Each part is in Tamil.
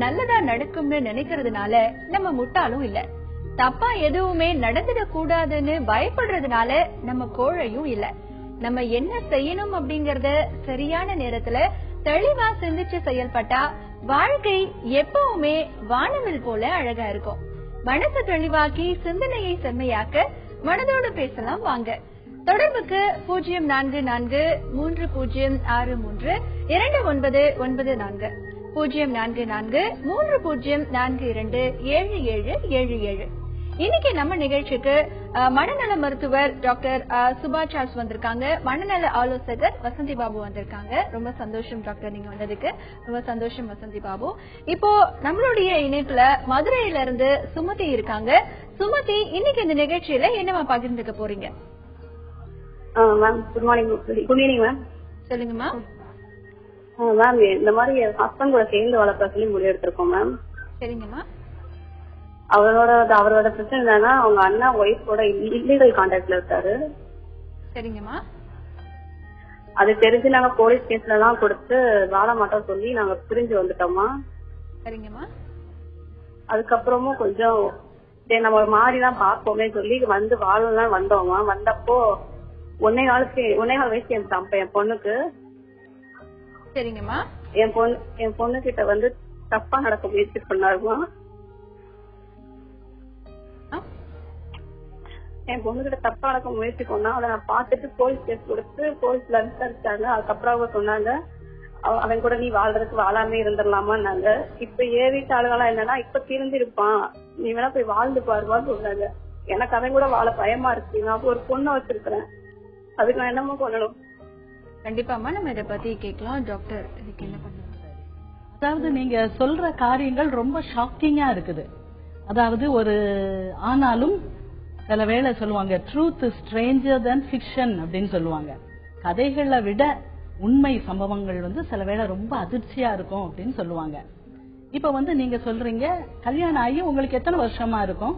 நல்லதா நடக்கும்னு நினைக்கிறதுனால நம்ம முட்டாளும் இல்ல. தப்பா எதுவுமே நடந்துடக் கூடாதுன்னு பயப்படுறதுனால நம்ம கோழையும் இல்ல. நம்ம என்ன செய்யணும் அப்படிங்கறத சரியான நேரத்துல தெளிவா சிந்திச்சு செயல்பட்டா வாழ்க்கை எப்பவுமே வானவில் போல அழகா இருக்கும். மனசை தெளிவாக்கி சிந்தனையை செம்மையாக்க மனதோடு பேசலாம் வாங்க. தொடர்புக்கு 0443602942 044304227777. இன்னைக்கு நம்ம நிகழ்ச்சிக்கு மனநல மருத்துவர் டாக்டர் சுபா சார்ஸ் வந்திருக்காங்க. மனநல ஆலோசகர் வசந்தி பாபு வந்திருக்காங்க. ரொம்ப சந்தோஷம் டாக்டர் நீங்க வந்ததுக்கு. ரொம்ப சந்தோஷம் வசந்தி பாபு. இப்போ நம்மளுடைய இணைப்புல மதுரையில இருந்து சுமதி இருக்காங்க. சுமதி, இன்னைக்கு இந்த நிகழ்ச்சியில என்னமா பகிர்ந்துக்க போறீங்க? Ma'am good morning. Good evening ma'am. சொல்லுங்கம்மா. மேம் இந்த மாதிரி ஹஸ்பண்ட் கூட சேர்ந்து வளர்க்க சொல்லி முடிவு எடுத்திருக்கோம் மேம். சரிங்கம்மா. அவரோட பிரச்சனை என்னன்னா அவங்க அண்ணா ஒய்ஃபோட இல்லீகல் கான்டாக்ட்ல இருக்காரு. சரிங்கம்மா. அது தெரிஞ்சு நாங்க போலீஸ் கேஸ்ல எல்லாம் கொடுத்து வாழ மாட்டோம் சொல்லி நாங்க பிரிஞ்சு வந்துட்டோமா. சரிங்கம்மா. அதுக்கப்புறமும் கொஞ்சம் சரி நம்ம மாறிதான் பாப்போமே சொல்லி வந்து வாழலாம் வந்தோமா. வந்தப்போ 1.25 வயசு என் பொண்ணுக்கு. சரிங்கம்மா. என் பொண்ணு கிட்ட வந்து தப்பா நடக்க முயற்சி பண்ணாருமா. என் பொண்ணு கிட்ட தப்பா நடக்க முயற்சி பண்ணா அதை நான் பாத்துட்டு போலீஸ் கேஸ் கொடுத்து போலீஸ்ல விசாரிச்சாங்க. அதுக்கப்புறம் அவங்க சொன்னாங்க அவன் கூட நீ வாழ்றதுக்கு வாழாமே இருந்துடலாமான்னாங்க. இப்ப வீட்டு ஆளுகெல்லாம் என்னன்னா இப்ப திருந்திருப்பான், நீ வேணா போய் வாழ்ந்து பாருவான்னு சொன்னாங்க. எனக்கு அவன் கூட வாழ பயமா இருக்கு. நான் ஒரு பொண்ணை வச்சிருக்கிறேன், அதுக்கு நான் என்னமோ பண்ணணும். கண்டிப்பாமா நம்ம இதை பத்தி கேட்கலாம். டாக்டர் இதுக்கு என்ன பண்ணுவோம்? அதாவது நீங்க சொல்ற காரியங்கள் ரொம்ப ஷாக்கிங்கா இருக்குது. அதாவது ஒரு ஆனாலும் சில வேளை சொல்லுவாங்க truth is Stranger then fiction அப்படின்னு சொல்லுவாங்க. கதைகளை விட உண்மை சம்பவங்கள் வந்து சில வேளை ரொம்ப அதிர்ச்சியா இருக்கும் அப்படின்னு சொல்லுவாங்க. இப்ப வந்து நீங்க சொல்றீங்க கல்யாணம் ஆகி உங்களுக்கு எத்தனை வருஷமா இருக்கும்?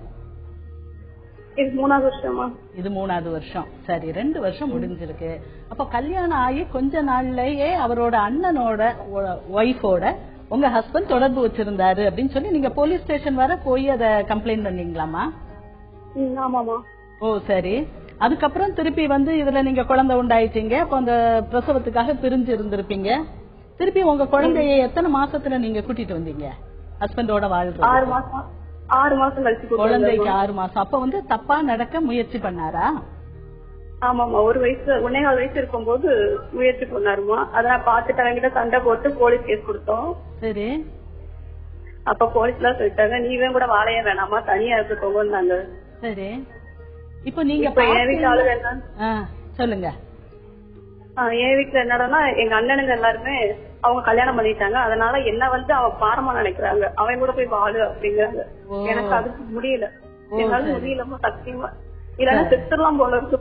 இது 3வது வருஷமா? இது 3வது வருஷம். சரி, 2 வருஷம் முடிஞ்சிருக்கு. அப்ப கல்யாணம் ஆகி கொஞ்ச நாள்லயே அவரோட அண்ணனோட ஒய்ஃபோட உங்க ஹஸ்பண்ட் தொடர்பு வச்சிருந்தாரு அப்படின்னு சொல்லி நீங்க போலீஸ் ஸ்டேஷன் வர போய் அதை கம்ப்ளைண்ட் பண்ணீங்களாமா? ஆமாமா. ஓ சரி. அதுக்கப்புறம் திருப்பி வந்து இதுல நீங்க குழந்தை உண்டாயிட்டீங்க. அப்ப அந்த பிரசவத்துக்காக பிரிஞ்சு இருந்திருப்பீங்க. திருப்பி உங்க குழந்தைய எத்தனை மாசத்துல நீங்க கூட்டிட்டு வந்தீங்க ஹஸ்பண்டோட வாழ்றது? 6 மாசம் கழிச்சு. குழந்தைக்கு 6 மாசம். அப்ப வந்து தப்பா நடக்க முயற்சி பண்ணாரா? ஆமாமா. 1.25 வயசு இருக்கும்போது முயற்சி பண்ணாருமா. அத நான் பாத்துட்டு அவங்கிட்ட சண்டை போட்டு போலீஸ் கேஸ் கொடுத்தோம். சரி. அப்ப போலீஸ் எல்லாம் சொல்லிட்டாங்க நீவே கூட வாழைய வேணாமா, தனியா இருந்துக்கோங்க. சரி. இப்ப நீங்க சொல்லுங்க. என் வீட்டுல என்னடா எங்க அண்ணனுங்க எல்லாருமே அவங்க கல்யாணம் பண்ணிட்டாங்க. அதனால என்ன வந்து அவ பாரமா நினைக்கிறாங்க, அவன் கூட போய் வாழு அப்படிங்கிறாங்க. எனக்கு அதுக்கு முடியல, என்னால முடியலமா சத்தியமா. இல்லன்னா செத்துடலாம் போல இருக்கு.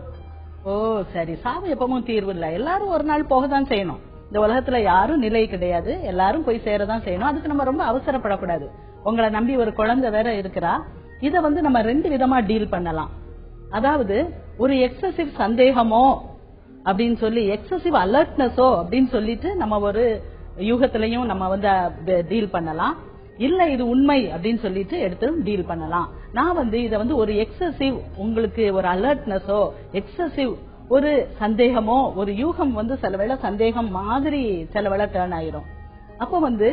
ஓ சரி. சாவு எப்பவும் தீர்வு இல்ல. எல்லாரும் ஒரு நாள் போகதான் செய்யணும். இந்த உலகத்துல யாரும் நிலை கிடையாது, எல்லாரும் போய் சேரதான் செய்யணும். அதுக்கு நம்ம ரொம்ப அவசரப்படக்கூடாது. உங்களை நம்பி ஒரு குழந்தை வேற இருக்கிறா. இத வந்து நம்ம 2 விதமா டீல் பண்ணலாம். அதாவது ஒரு எக்ஸசிவ் சந்தேகமோ அப்படின்னு சொல்லி எக்ஸசிவ் அலர்ட்னஸோ அப்படின்னு சொல்லிட்டு நம்ம ஒரு யூகத்திலையும் நம்ம வந்து டீல் பண்ணலாம். இல்ல இது உண்மை அப்படின்னு சொல்லிட்டு எடுத்து டீல் பண்ணலாம். நான் வந்து இத வந்து ஒரு எக்ஸசிவ் உங்களுக்கு ஒரு அலர்ட்னஸோ எக்ஸசிவ் ஒரு சந்தேகமோ ஒரு யூகம் வந்து சில வேளை சந்தேகம் மாதிரி சில வேளை டேர்ன் ஆயிரும். அப்போ வந்து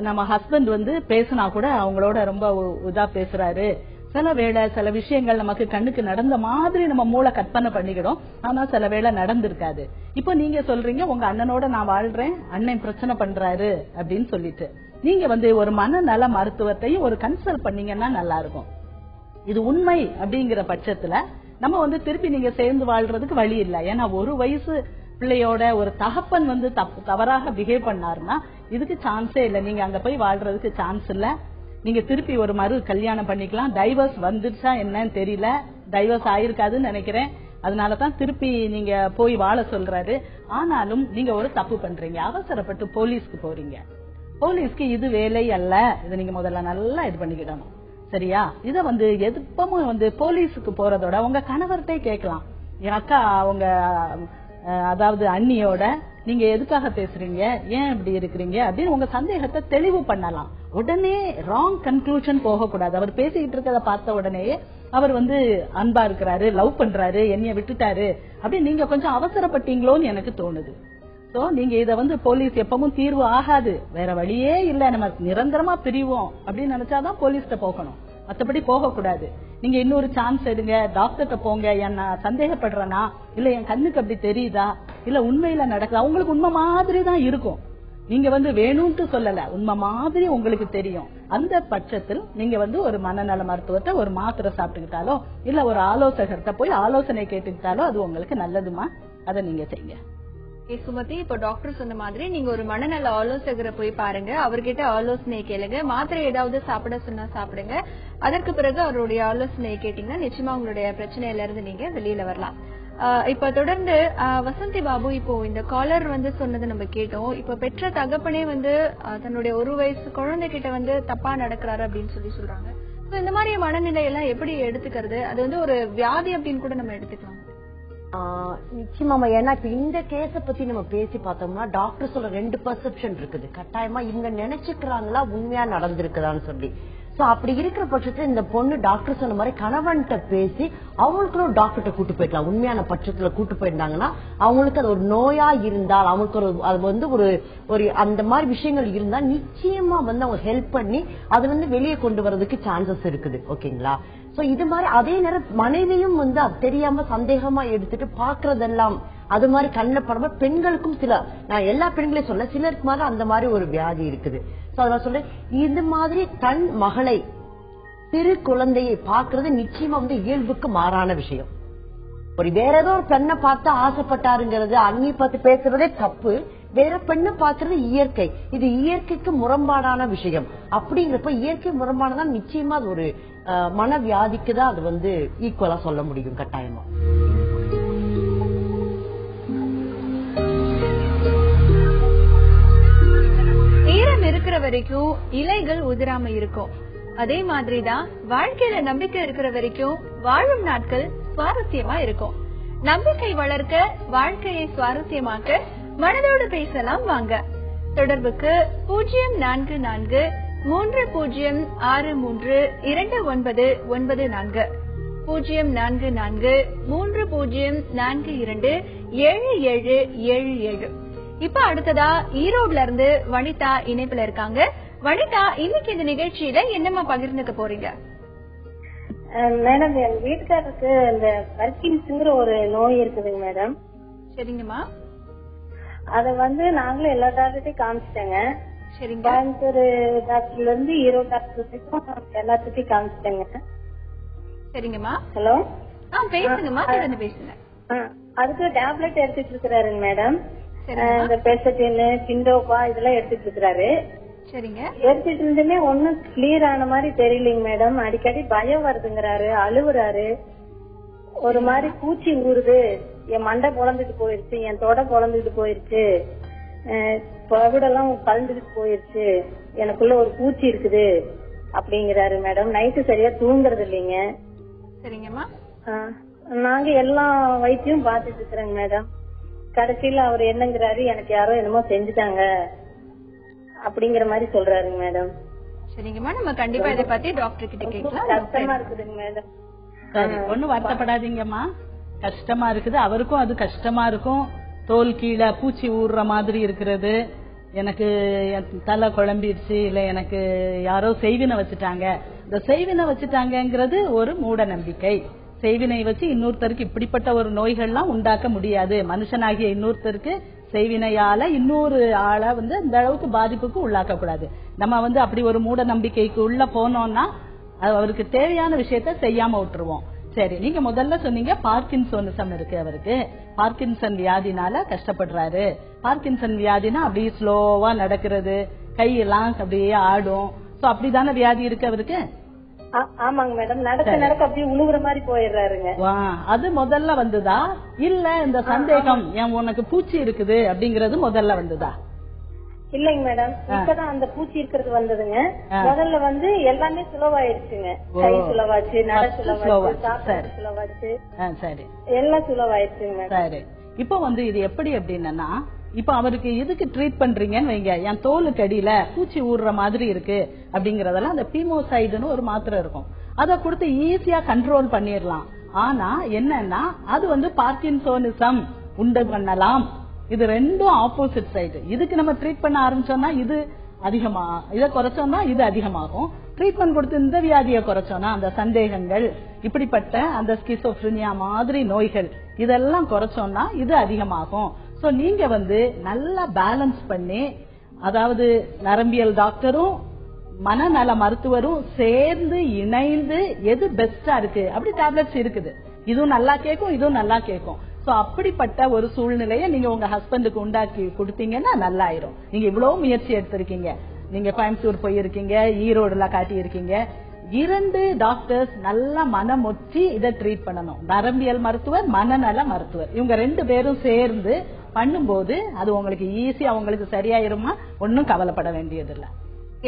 நம்ம ஹஸ்பண்ட் வந்து பேசினா கூட அவங்களோட ரொம்ப இதா பேசுறாரு. சில வேளை சில விஷயங்கள் நமக்கு கண்ணுக்கு நடந்த மாதிரி நம்ம மூளை கற்பனை பண்ணிக்கிடும். ஆனா சில வேளை நடந்திருக்காது. இப்போ நீங்க சொல்றீங்க உங்க அண்ணனோட நான் வாழ்றேன், அண்ணன் பிரச்சனை பண்றாரு அப்படின்னு சொல்லிட்டு நீங்க வந்து ஒரு மனநல மருத்துவத்தையும் ஒரு கன்சல்ட் பண்ணீங்கன்னா நல்லா இருக்கும். இது உண்மை அப்படிங்கிற பட்சத்துல நம்ம வந்து திருப்பி நீங்க சேர்ந்து வாழ்றதுக்கு வழி இல்லை. ஏன்னா 1 வயசு பிள்ளையோட ஒரு தகப்பன் வந்து தவறாக பிஹேவ் பண்ணாருன்னா இதுக்கு சான்ஸே இல்லை. நீங்க அங்க போய் வாழ்றதுக்கு சான்ஸ் இல்ல. நீங்க திருப்பி ஒரு மறு கல்யாணம் பண்ணிக்கலாம். டைவர்ஸ் வந்துருச்சா என்னன்னு தெரியல, டைவர்ஸ் ஆயிருக்காதுன்னு நினைக்கிறேன். அதனாலதான் திருப்பி நீங்க போய் வாழ சொல்றாரு. ஆனாலும் நீங்க ஒரு தப்பு பண்றீங்க, அவசரப்பட்டு போலீஸ்க்கு போறீங்க. போலீஸ்க்கு இது வேலை அல்ல. இதை நீங்க முதல்ல நல்லா இது பண்ணிக்கிடணும். சரியா? இத வந்து எப்பவும் வந்து போலீஸுக்கு போறதோட உங்க கணவர்கிட்டே கேட்கலாம். என் அக்கா அவங்க அதாவது அண்ணியோட நீங்க எதுக்காக பேசுறீங்க, ஏன் இப்படி இருக்கிறீங்க அப்படின்னு உங்க சந்தேகத்தை தெளிவு பண்ணலாம். உடனே ராங் கன்க்ளூஷன் போகக்கூடாது. அவர் பேசிக்கிட்டு இருக்கிறத பார்த்த உடனே அவர் அன்பா இருக்கிறாரு, லவ் பண்றாரு, என்னைய விட்டுட்டாரு அப்படின்னு நீங்க கொஞ்சம் அவசரப்பட்டீங்களோன்னு எனக்கு தோணுது. சோ நீங்க இத போலீஸ் எப்பவும் தீர்வு ஆகாது, வேற வழியே இல்ல, நம்ம நிரந்தரமா பிரிவோம் அப்படின்னு நினைச்சாதான் போலீஸ்ட போகணும், மத்தபடி போக கூடாது. நீங்க இன்னொரு சான்ஸ் எடுங்க, டாக்டர்கிட்ட போங்க, என்ன சந்தேகப்படுறனா இல்ல என் கண்ணுக்கு அப்படி தெரியுதா இல்ல உண்மையில நடக்குதா, உங்களுக்கு உண்மை மாதிரி தான் இருக்கும். நீங்க வேணும்ட்டு சொல்லல, உண்மை மாதிரி உங்களுக்கு தெரியும். அந்த பட்சத்தில் நீங்க ஒரு மனநல மருத்துவத்தை ஒரு மாத்திரை சாப்பிட்டுக்கிட்டாலோ இல்ல ஒரு ஆலோசகர்கிட்ட போய் ஆலோசனை கேட்டுக்கிட்டாலோ அது உங்களுக்கு நல்லதுமா, அதை நீங்க செய்யுங்க. சுமதி, இப்ப டாக்டர் சொன்ன மாதிரி நீங்க ஒரு மனநல ஆலோசகரை போய் பாருங்க, அவர்கிட்ட ஆலோசனை கேளுங்க, மாத்திரை ஏதாவது சாப்பிட சொன்னா சாப்பிடுங்க. அதற்கு பிறகு அவருடைய ஆலோசனை கேட்டீங்கன்னா நிச்சயமா உங்களுடைய பிரச்சனையில இருந்து நீங்க வெளியில வரலாம். இப்ப தொடர்ந்து வசந்தி பாபு, இப்போ இந்த காலர் சொன்னதை நம்ம கேட்டோம். இப்ப பெற்ற தகப்பனே தன்னுடைய 1 வயசு குழந்தைகிட்ட தப்பா நடக்கிறாரு அப்படின்னு சொல்றாங்க. இந்த மாதிரி மனநிலை எல்லாம் எப்படி எடுத்துக்கிறது? அது ஒரு வியாதி அப்படின்னு கூட நம்ம எடுத்துக்கலாம். நிச்சயமா. ஏன்னா இப்ப இந்த கேஸ பத்தி நம்ம பேசி பார்த்தோம்னா டாக்டர் சொல்ற 2 பெர்செப்ஷன் இருக்குது. கட்டாயமா இவங்க நினைச்சுக்கிறாங்களா உண்மையா நடந்திருக்குதான்னு சொல்லி. சோ அப்படி இருக்கிற பட்சத்துல இந்த பொண்ணு டாக்டர் சொன்ன மாதிரி கணவன்கிட்ட பேசி அவங்களுக்கும் டாக்டர்கிட்ட கூட்டு போயிடலாம். உண்மையான பட்சத்துல கூட்டு போயிருந்தாங்கன்னா அவங்களுக்கு அது ஒரு நோயா இருந்தால், அவங்களுக்கு அது ஒரு அந்த மாதிரி விஷயங்கள் இருந்தா நிச்சயமா அவங்க ஹெல்ப் பண்ணி அது வெளியே கொண்டு வரதுக்கு சான்சஸ் இருக்குது. ஓகேங்களா? சோ இது மாதிரி அதே நேரம் மனைவியும் அது தெரியாம சந்தேகமா எடுத்துட்டு பாக்குறதெல்லாம் அது மாதிரி கண்ணில் படாம பெண்களுக்கும் நான் எல்லா பெண்களையும் சொல்ல, சிலருக்கு மாதிரி அந்த மாதிரி ஒரு வியாதி இருக்குது. சோ அதெல்லாம் சொல்ல, இது மாதிரி தன் மகளை சிறு குழந்தையை பாக்குறது நிச்சயமா இயல்புக்கு மாறான விஷயம். ஒரு வேற ஏதோ ஒரு பெண்ணை பார்த்து ஆசைப்பட்டாருங்கிறது, அண்ணி பார்த்து பேசுறதே தப்பு. வேற பெண்ணை பாக்குறது இயற்கை. இது இயற்கைக்கு முரண்பாடான விஷயம். அப்படிங்கிறப்ப இயற்கை முரண்பாடுதான் நிச்சயமா அது ஒரு மனவியாதிக்கு தான் அது ஈக்குவலா சொல்ல முடியும் கட்டாயமா. ஈரம் இருக்கிற வரைக்கும் இலைகள் உதிராம இருக்கும். அதே மாதிரிதான் வாழ்க்கையில நம்பிக்கை இருக்கிற வரைக்கும் வாழும் நாட்கள் சுவாரஸ்யமா இருக்கும். நம்பிக்கை வளர்க்க, வாழ்க்கையை சுவாரஸ்யமாக்க மனதோடு பேசலாம் வாங்க. தொடர்புக்கு 044 3063 2994 044 3042 7777. இப்ப அடுத்ததா ஈரோட்ல இருந்து வனிதா இணைப்புல இருக்காங்க. வனிதா, இன்னைக்கு இந்த நிகழ்ச்சியில என்னமா பகிர்ந்துக்க போறீங்க? மேடம், என் வீட்டுக்காரருக்கு இந்த பர்கின்ஸ்ங்கிற ஒரு நோய் இருக்குதுங்க மேடம். சரிங்கம்மா. அத நாங்களும் எல்லா டாக்டர்கிட்டையும் காமிச்சிட்டேங்க. சரிங்க. கோயம்புத்தூர் டாக்டர்ல இருந்து ஈரோடு டாக்டர் எல்லாத்துக்கிட்டையும் காமிச்சிட்டேங்க. சரிங்கம்மா. ஹலோ, பேசுங்கம்மா, தொடர்ந்து பேசுங்க. அதுக்கு டேப்லெட் எடுத்துட்டு இருக்கிறாருங்க மேடம். இந்த பெசட்டின், சிண்டோபா இதெல்லாம் எடுத்துட்டு இருக்கிறாரு. சரிங்க. எடுத்துட்டு இருந்துமே ஒன்னும் கிளியர் ஆன மாதிரி தெரியலங்க மேடம். அடிக்கடி பயம் வருதுங்கிறாரு, அழுவுறாரு, ஒரு மாதிரி பூச்சி ஊறுது, என் மண்டை பொழந்துட்டு போயிருச்சு, என் தொடை பொழந்துட்டு போயிருச்சு, பகுடெல்லாம் கலந்துட்டு போயிருச்சு, எனக்குள்ள ஒரு பூச்சி இருக்குது அப்படிங்கிறாரு மேடம். நைட்டு சரியா தூங்குறது இல்லைங்க. சரிங்கம்மா. நாங்க எல்லா வைத்தியம் பாத்துட்டு இருக்கிறோங்க மேடம். கடைசியில அவர் என்னங்கிறாரு, எனக்கு யாரோ என்னமோ செஞ்சுட்டாங்க அப்படிங்கிற மாதிரி சொல்றாருங்க மேடம். சரிங்கம்மா, நம்ம கண்டிப்பா இதை பத்தி டாக்டர் கிட்ட கேட்கலாம். கஷ்டமா இருக்குதுங்க மேடம். சரி, ஒண்ணும் வருத்தப்படாதீங்கம்மா. கஷ்டமா இருக்குது, அவருக்கும் அது கஷ்டமா இருக்கும். தோல் கீழே பூச்சி ஊறுற மாதிரி இருக்கிறது, எனக்கு தலை குழம்பிடுச்சு, இல்ல எனக்கு யாரோ செய்வினை வச்சுட்டாங்க. இந்த செய்வினை வச்சுட்டாங்கிறது ஒரு மூட நம்பிக்கை. செய்வினை வச்சு இன்னொருத்தருக்கு இப்படிப்பட்ட ஒரு நோய்கள்லாம் உண்டாக்க முடியாது. மனுஷனாகிய இன்னொருத்தருக்கு செய்வினையால இன்னொரு ஆளை இந்த அளவுக்கு பாதிப்புக்கு உள்ளாக்க கூடாது. நம்ம அப்படி ஒரு மூட நம்பிக்கைக்கு உள்ள போனோம்னா அவருக்கு தேவையான விஷயத்த செய்யாம விட்டுருவோம். சரி, நீங்க முதல்ல சொன்னீங்க பார்க்கின்சோனிசம் இருக்கு அவருக்கு. பார்க்கின்சன் வியாதினால கஷ்டப்படுறாரு. பார்க்கின்சன் வியாதினா அப்படியே ஸ்லோவா நடக்கிறது, கையெல்லாம் அப்படியே ஆடும். சோ அப்படிதான வியாதி இருக்கு அவருக்கு? ஆமாங்க மேடம். நடக்க நடக்க அப்படியே உழுகுற மாதிரி போயிடுறாருங்க. அது முதல்ல வந்துதா இல்ல இந்த சந்தேகம் உனக்கு பூச்சி இருக்குது அப்படிங்கறது முதல்ல வந்துதா? இல்லைங்க மேடம், இப்பதான் அந்த பூச்சி இருக்கிறது வந்ததுங்க. முதல்ல எல்லாமே சுலவாயிருச்சுங்க. கை சுலவாச்சு, நட சுலவாச்சு, சாப்பாடு சுலவாச்சு, எல்லாம் சுலவாயிருச்சுங்க. சரி, இப்போ வந்து இது எப்படி அப்படின்னா, இப்ப அவருக்கு எதுக்கு ட்ரீட் பண்றீங்கன்னு வைங்க, என் தோலுக்கு அடியில பூச்சி ஊடுற மாதிரி இருக்கு அப்படிங்கறதெல்லாம் அந்த பீமோசைடுன்னு ஒரு மாத்திரை இருக்கும், அதை கொடுத்து ஈஸியா கண்ட்ரோல் பண்ணிடலாம். ஆனா என்னன்னா அது வந்து பார்க்கின்சோனிசம் உண்டு பண்ணலாம். இது ரெண்டும் ஆப்போசிட் சைடு. இதுக்கு நம்ம ட்ரீட் பண்ண ஆரம்பிச்சோம்னா இது அதிகமா, இதை குறைச்சோம்னா இது அதிகமாகும். ட்ரீட்மெண்ட் கொடுத்து இந்த வியாதியை குறைச்சோம்னா அந்த சந்தேகங்கள், இப்படிப்பட்ட அந்த ஸ்கிசோஃப்ரினியா மாதிரி நோய்கள் இதெல்லாம் குறைச்சோம்னா இது அதிகமாகும். சோ நீங்க வந்து நல்லா பேலன்ஸ் பண்ணி, அதாவது நரம்பியல் டாக்டரும் மனநல மருத்துவரும் சேர்ந்து இணைந்து எது பெஸ்டா இருக்கு, அப்படி டேப்லெட்ஸ் இருக்குது, இதுவும் நல்லா கேட்கும் இதுவும் நல்லா கேட்கும். சோ அப்படிப்பட்ட ஒரு சூழ்நிலையை நீங்க உங்க ஹஸ்பண்டுக்கு உண்டாக்கி கொடுத்தீங்கன்னா நல்லா ஆயிரும். நீங்க இவ்வளவு முயற்சி எடுத்திருக்கீங்க, நீங்க கோயம்புத்தூர் போயிருக்கீங்க, ஈரோடுல காட்டி இருக்கீங்க. 2 டாக்டர்ஸ் நல்லா மனமொச்சி இதை ட்ரீட் பண்ணணும். நரம்பியல் மருத்துவர், மனநல மருத்துவர், இவங்க 2 பேரும் சேர்ந்து பண்ணும்போது அது உங்களுக்கு ஈஸியா உங்களுக்கு சரியாயிருமா, ஒன்னும் கவலைப்பட வேண்டியதில்லை.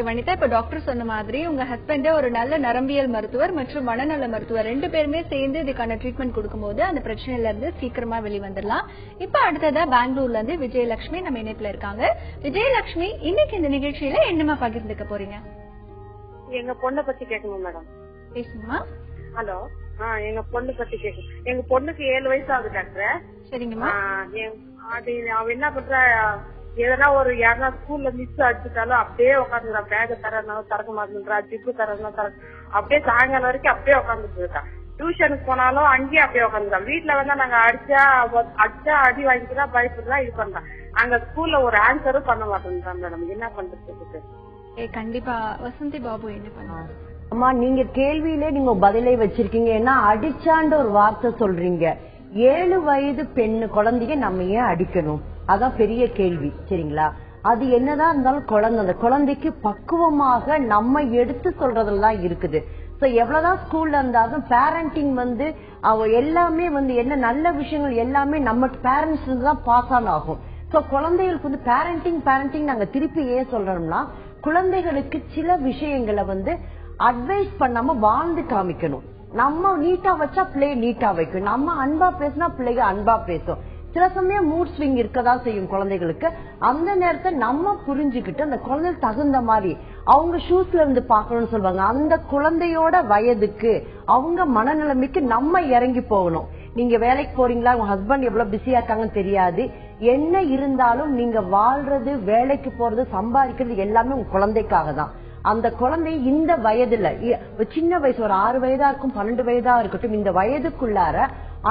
வனிதா, இப்ப டாக்டர் சொன்ன மாதிரி உங்க ஹஸ்பண்ட் ஒரு நல்ல நரம்பியல் மருத்துவர் மற்றும் மனநல மருத்துவர் 2 பேருமே சேர்ந்து இதுக்கான ட்ரீட்மெண்ட் கொடுக்கும்போது அந்த பிரச்சனையில இருந்து சீக்கிரமா வெளிவந்துடலாம். இப்ப அடுத்ததா பெங்களூர்ல இருந்து விஜயலட்சுமி நம்ம இணைப்புல இருக்காங்க. விஜயலட்சுமி, இன்னைக்கு இந்த நிகழ்ச்சியில என்னமா பகிர்ந்துக்க போறீங்க? எங்க பொண்ணை பத்தி கேட்கணும் மேடம். பேசுமா? ஹலோ. எங்க பொண்ணு பத்தி கேட்கணும். எங்க பொண்ணுக்கு 7 வயசு ஆகுது டாக்டர். சரிங்கம்மா. அது அவ என்ன பண்ற, எதனா ஒரு யாருன்னா ஸ்கூல்ல மிஸ் அடிச்சுட்டாலும் அப்படியே உட்காந்துக்கிறா. பேக தரனாலும் திறக்க மாட்டேன்றா, ஜிப்பு தரனாலும் அப்படியே சாயங்காலம் வரைக்கும் அப்படியே உட்காந்துட்டு இருக்கா. டியூஷனுக்கு போனாலும் அங்கேயே அப்படியே உட்காந்துக்கா. வீட்டுல வந்து நாங்க அடிச்சா அடி வாங்கிக்கிறா, பயப்படுறா, இது பண்றா. அங்க ஸ்கூல்ல ஒரு ஆன்சரும் பண்ண மாட்டேன்றா மேடம். என்ன பண்றதுக்கு? கண்டிப்பா வசந்தி பாபு என்ன பண்ணுவாங்க? அம்மா, நீங்க கேள்வியிலே நீங்க பதிலே வச்சிருக்கீங்க. ஏன்னா அடிச்சான்ற ஒரு வார்த்தை சொல்றீங்க. 7 வயது பெண்ணு குழந்தைய நம்ம ஏன் அடிக்கணும்? அதான் பெரிய கேள்வி. சரிங்களா? அது என்னதான் இருந்தாலும் குழந்தை, அந்த குழந்தைக்கு பக்குவமாக நம்ம எடுத்து சொல்றதெல்லாம் இருக்குது. சோ எவ்வளவுதான் ஸ்கூல்ல இருந்தாலும் பேரண்டிங் வந்து அவ எல்லாமே வந்து என்ன நல்ல விஷயங்கள் எல்லாமே நம்ம பேரண்ட்ஸ் தான் பாஸ் ஆன் ஆகும். சோ குழந்தைகளுக்கு வந்து பேரண்டிங் நாங்க திருப்பி ஏன் சொல்றோம்னா, குழந்தைகளுக்கு சில விஷயங்களை வந்து அட்வைஸ் பண்ணாம வாழ்ந்து காமிக்கணும். நம்ம நீட்டா வச்சா பிள்ளைய நீட்டா வைக்கும், நம்ம அன்பா பேசினா பிள்ளைங்க அன்பா பேசும். சில சமயம் மூட் ஸ்விங் இருக்கதான் செய்யும் குழந்தைகளுக்கு. அந்த நேரத்தை நம்ம புரிஞ்சுக்கிட்டு அந்த குழந்தைக்கு தகுந்த மாதிரி அவங்க ஷூஸ்ல இருந்து பாக்கணும்னு சொல்லுவாங்க. அந்த குழந்தையோட வயதுக்கு அவங்க மனநிலைமைக்கு நம்ம இறங்கி போகணும். நீங்க வேலைக்கு போறீங்களா, உங்க ஹஸ்பண்ட் எவ்வளவு பிஸியா இருக்காங்கன்னு தெரியாது. என்ன இருந்தாலும் நீங்க வாழ்றது, வேலைக்கு போறது, சம்பாதிக்கிறது எல்லாமே உங்க குழந்தைக்காக தான். அந்த குழந்தை இந்த வயதுல சின்ன வயசு ஒரு 6 வயதா இருக்கும், 12 வயதா இருக்கட்டும், இந்த வயதுக்குள்ளார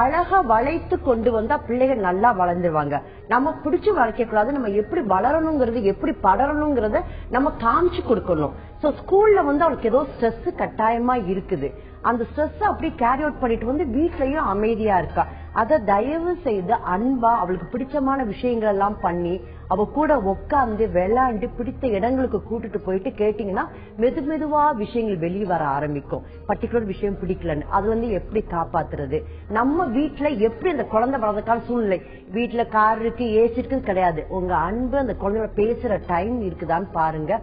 அழகா வளைத்து கொண்டு வந்தா பிள்ளைகள் நல்லா வளர்ந்துருவாங்க. நம்ம பிடிச்சு வளர்க்க கூடாது, நம்ம எப்படி வளரணுங்கிறது, எப்படி படரணுங்கிறத நம்ம காமிச்சு கொடுக்கணும். சோ ஸ்கூல்ல வந்து அவளுக்கு ஏதோ ஸ்ட்ரெஸ் கட்டாயமா இருக்குது. அந்த ஸ்ட்ரெஸ் அப்படியே கேரி அவுட் பண்ணிட்டு வந்து வீட்லயும் அமைதியா இருக்கா. அத தயவு செய்து அன்பா அவளுக்கு பிடிச்சமான விஷயங்கள் எல்லாம் பண்ணி அவ கூட உட்காந்து விளையாண்டு பிடித்த இடங்களுக்கு கூட்டிட்டு போயிட்டு கேட்டீங்கன்னா மெதுவா விஷயங்கள் வெளியே வர ஆரம்பிக்கும். பர்டிகுலர் விஷயம் பிடிக்கலன்னு அது வந்து எப்படி காப்பாத்துறது, நம்ம வீட்டுல எப்படி அந்த குழந்தை வளர்றதுக்கான சூழ்நிலை, வீட்டுல கார் இருக்கு, ஏசி இருக்கு கிடையாது. உங்க அன்பு அந்த குழந்தையோட பேசுற டைம் இருக்குதான்னு பாருங்க.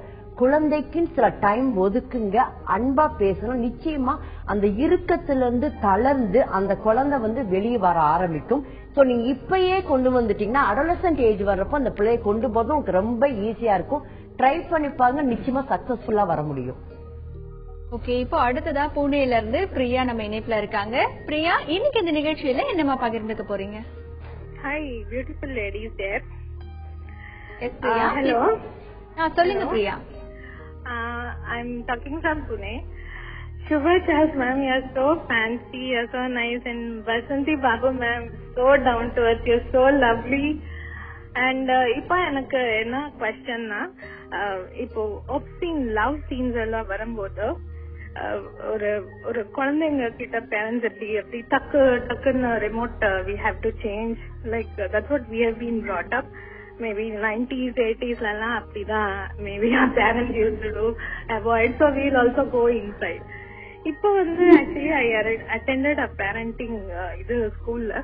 குழந்தைக்குன்னு சில டைம் ஒதுக்குங்க, அன்பா பேசணும். நிச்சயமா அந்த இறுக்கத்துல இருந்து தளர்ந்து அந்த குழந்தை வந்து வெளியே வர ஆரம்பிக்கும். சோ நீங்க இப்பயே கொண்டு வந்துட்டீங்கன்னா அடோலசன்ட் ஏஜ் வர்றப்போ அந்த பிள்ளையை கொண்டு போறது உங்களுக்கு ரொம்ப ஈஸியா இருக்கும். ட்ரை பண்ணி பாருங்க, நிச்சயமா சக்சஸ்ஃபுல்லா வர முடியும். ஓகே, இப்போ அடுத்ததா புனேல இருந்து பிரியா நம்ம இணைப்புல இருக்காங்க. பிரியா, இன்னைக்கு இந்த நிகழ்ச்சியில என்னமா பகிர்ந்துக்க போறீங்க? ஹாய் பியூட்டிஃபுல் லேடிஸ் தேர். எஸ் பிரியா. ஹலோ. சொல்லுங்க Priya. I'm talking from Pune. Shubha Charles ma'am, you're so fancy, you're so nice, and Vasanthi Babu ma'am, so down to earth, you're so lovely. And இப்போ எனக்கு என்ன கொஸ்டின்னா, இப்போ ஒப்சீன் லவ் சீன்ஸ் எல்லாம் வரும்போது ஒரு குழந்தைங்க கிட்ட பேரண்ட்ஸ் எப்படி டக்குன்னு remote we have to change, like that's what we have been brought up. Maybe 90s, 80s lala apdida, maybe our parents used to do, avoid, so we'll also go inside. Ipo vandu actually I attended a parenting idu school la,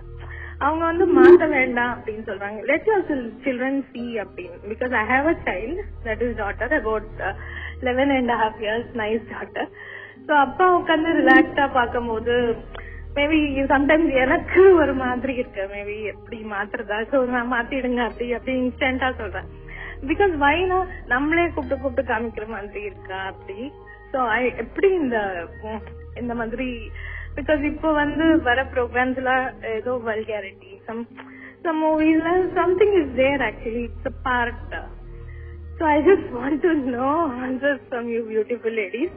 avanga vandu maatha vendam appdin solranga, let your children see appdin, because I have a child, that is daughter, about 11 and a half years, nice daughter. So appa ukkandu relaxed ah paakumbodhu maybe sometimes எனக்கு ஒரு மாதிரி இருக்கு, மேபி எப்படி மாத்துறதா, சோ நான் மாத்திடுங்க அப்படி இன்ஸ்டன்டா சொல்றேன். பிகாஸ் வைனா நம்மளே கூப்பிட்டு காமிக்கிற மாதிரி இருக்கா அப்படி. சோ எப்படி இந்த மாதிரி, பிகாஸ் இப்போ வர ப்ரோக்ராம்ஸ்ல ஏதோ vulgarity, some movies something is there actually, it's a part. So I just want to know answers from you beautiful ladies.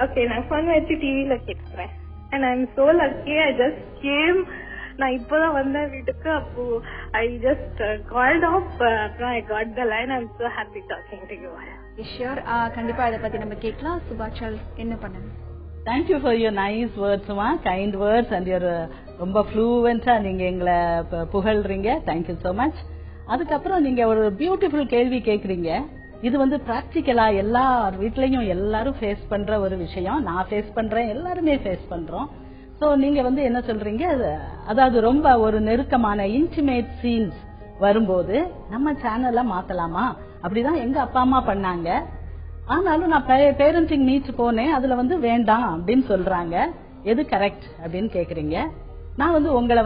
Okay, நான் phone வச்சு டிவில கேட்கிறேன். And I'm so lucky, I just came, நான் இப்பதான் வந்தேன் வீட்டுக்கு. அப்போ I just called off, I got the line. I'm so happy talking to you. Sure, கண்டிப்பா இத பத்தி நம்ம கேட்கலாம். சுபாச்சல் என்ன பண்ணுங்க? Thank you for your nice words, kind words, and your ரொம்ப fluent-ஆ நீங்க எங்களை புகழ்றீங்க. Thank you so much. அதுக்கப்புறம் நீங்க ஒரு பியூட்டிஃபுல் கேள்வி கேக்குறீங்க. இது பிராக்டிக்கலா எல்லார் வீட்லயும் எல்லாரும் ஃபேஸ் பண்ற ஒரு விஷயம். நான் ஃபேஸ் பண்றேன், எல்லாருமே ஃபேஸ் பண்றோம். சோ நீங்க என்ன சொல்றீங்க, அதாவது ரொம்ப ஒரு நெருக்கமான இன்டிமேட் சீன்ஸ் வரும்போது நம்ம சேனல்ல மாத்தலாமா? அப்படிதான் எங்க அப்பா அம்மா பண்ணாங்க. ஆனாலும் நான் பேரண்டிங் மீட் போனேன், அதுல வேண்டாம் அப்படின்னு சொல்றாங்க. எது கரெக்ட் அப்படின்னு கேக்குறீங்க. நான் உங்களை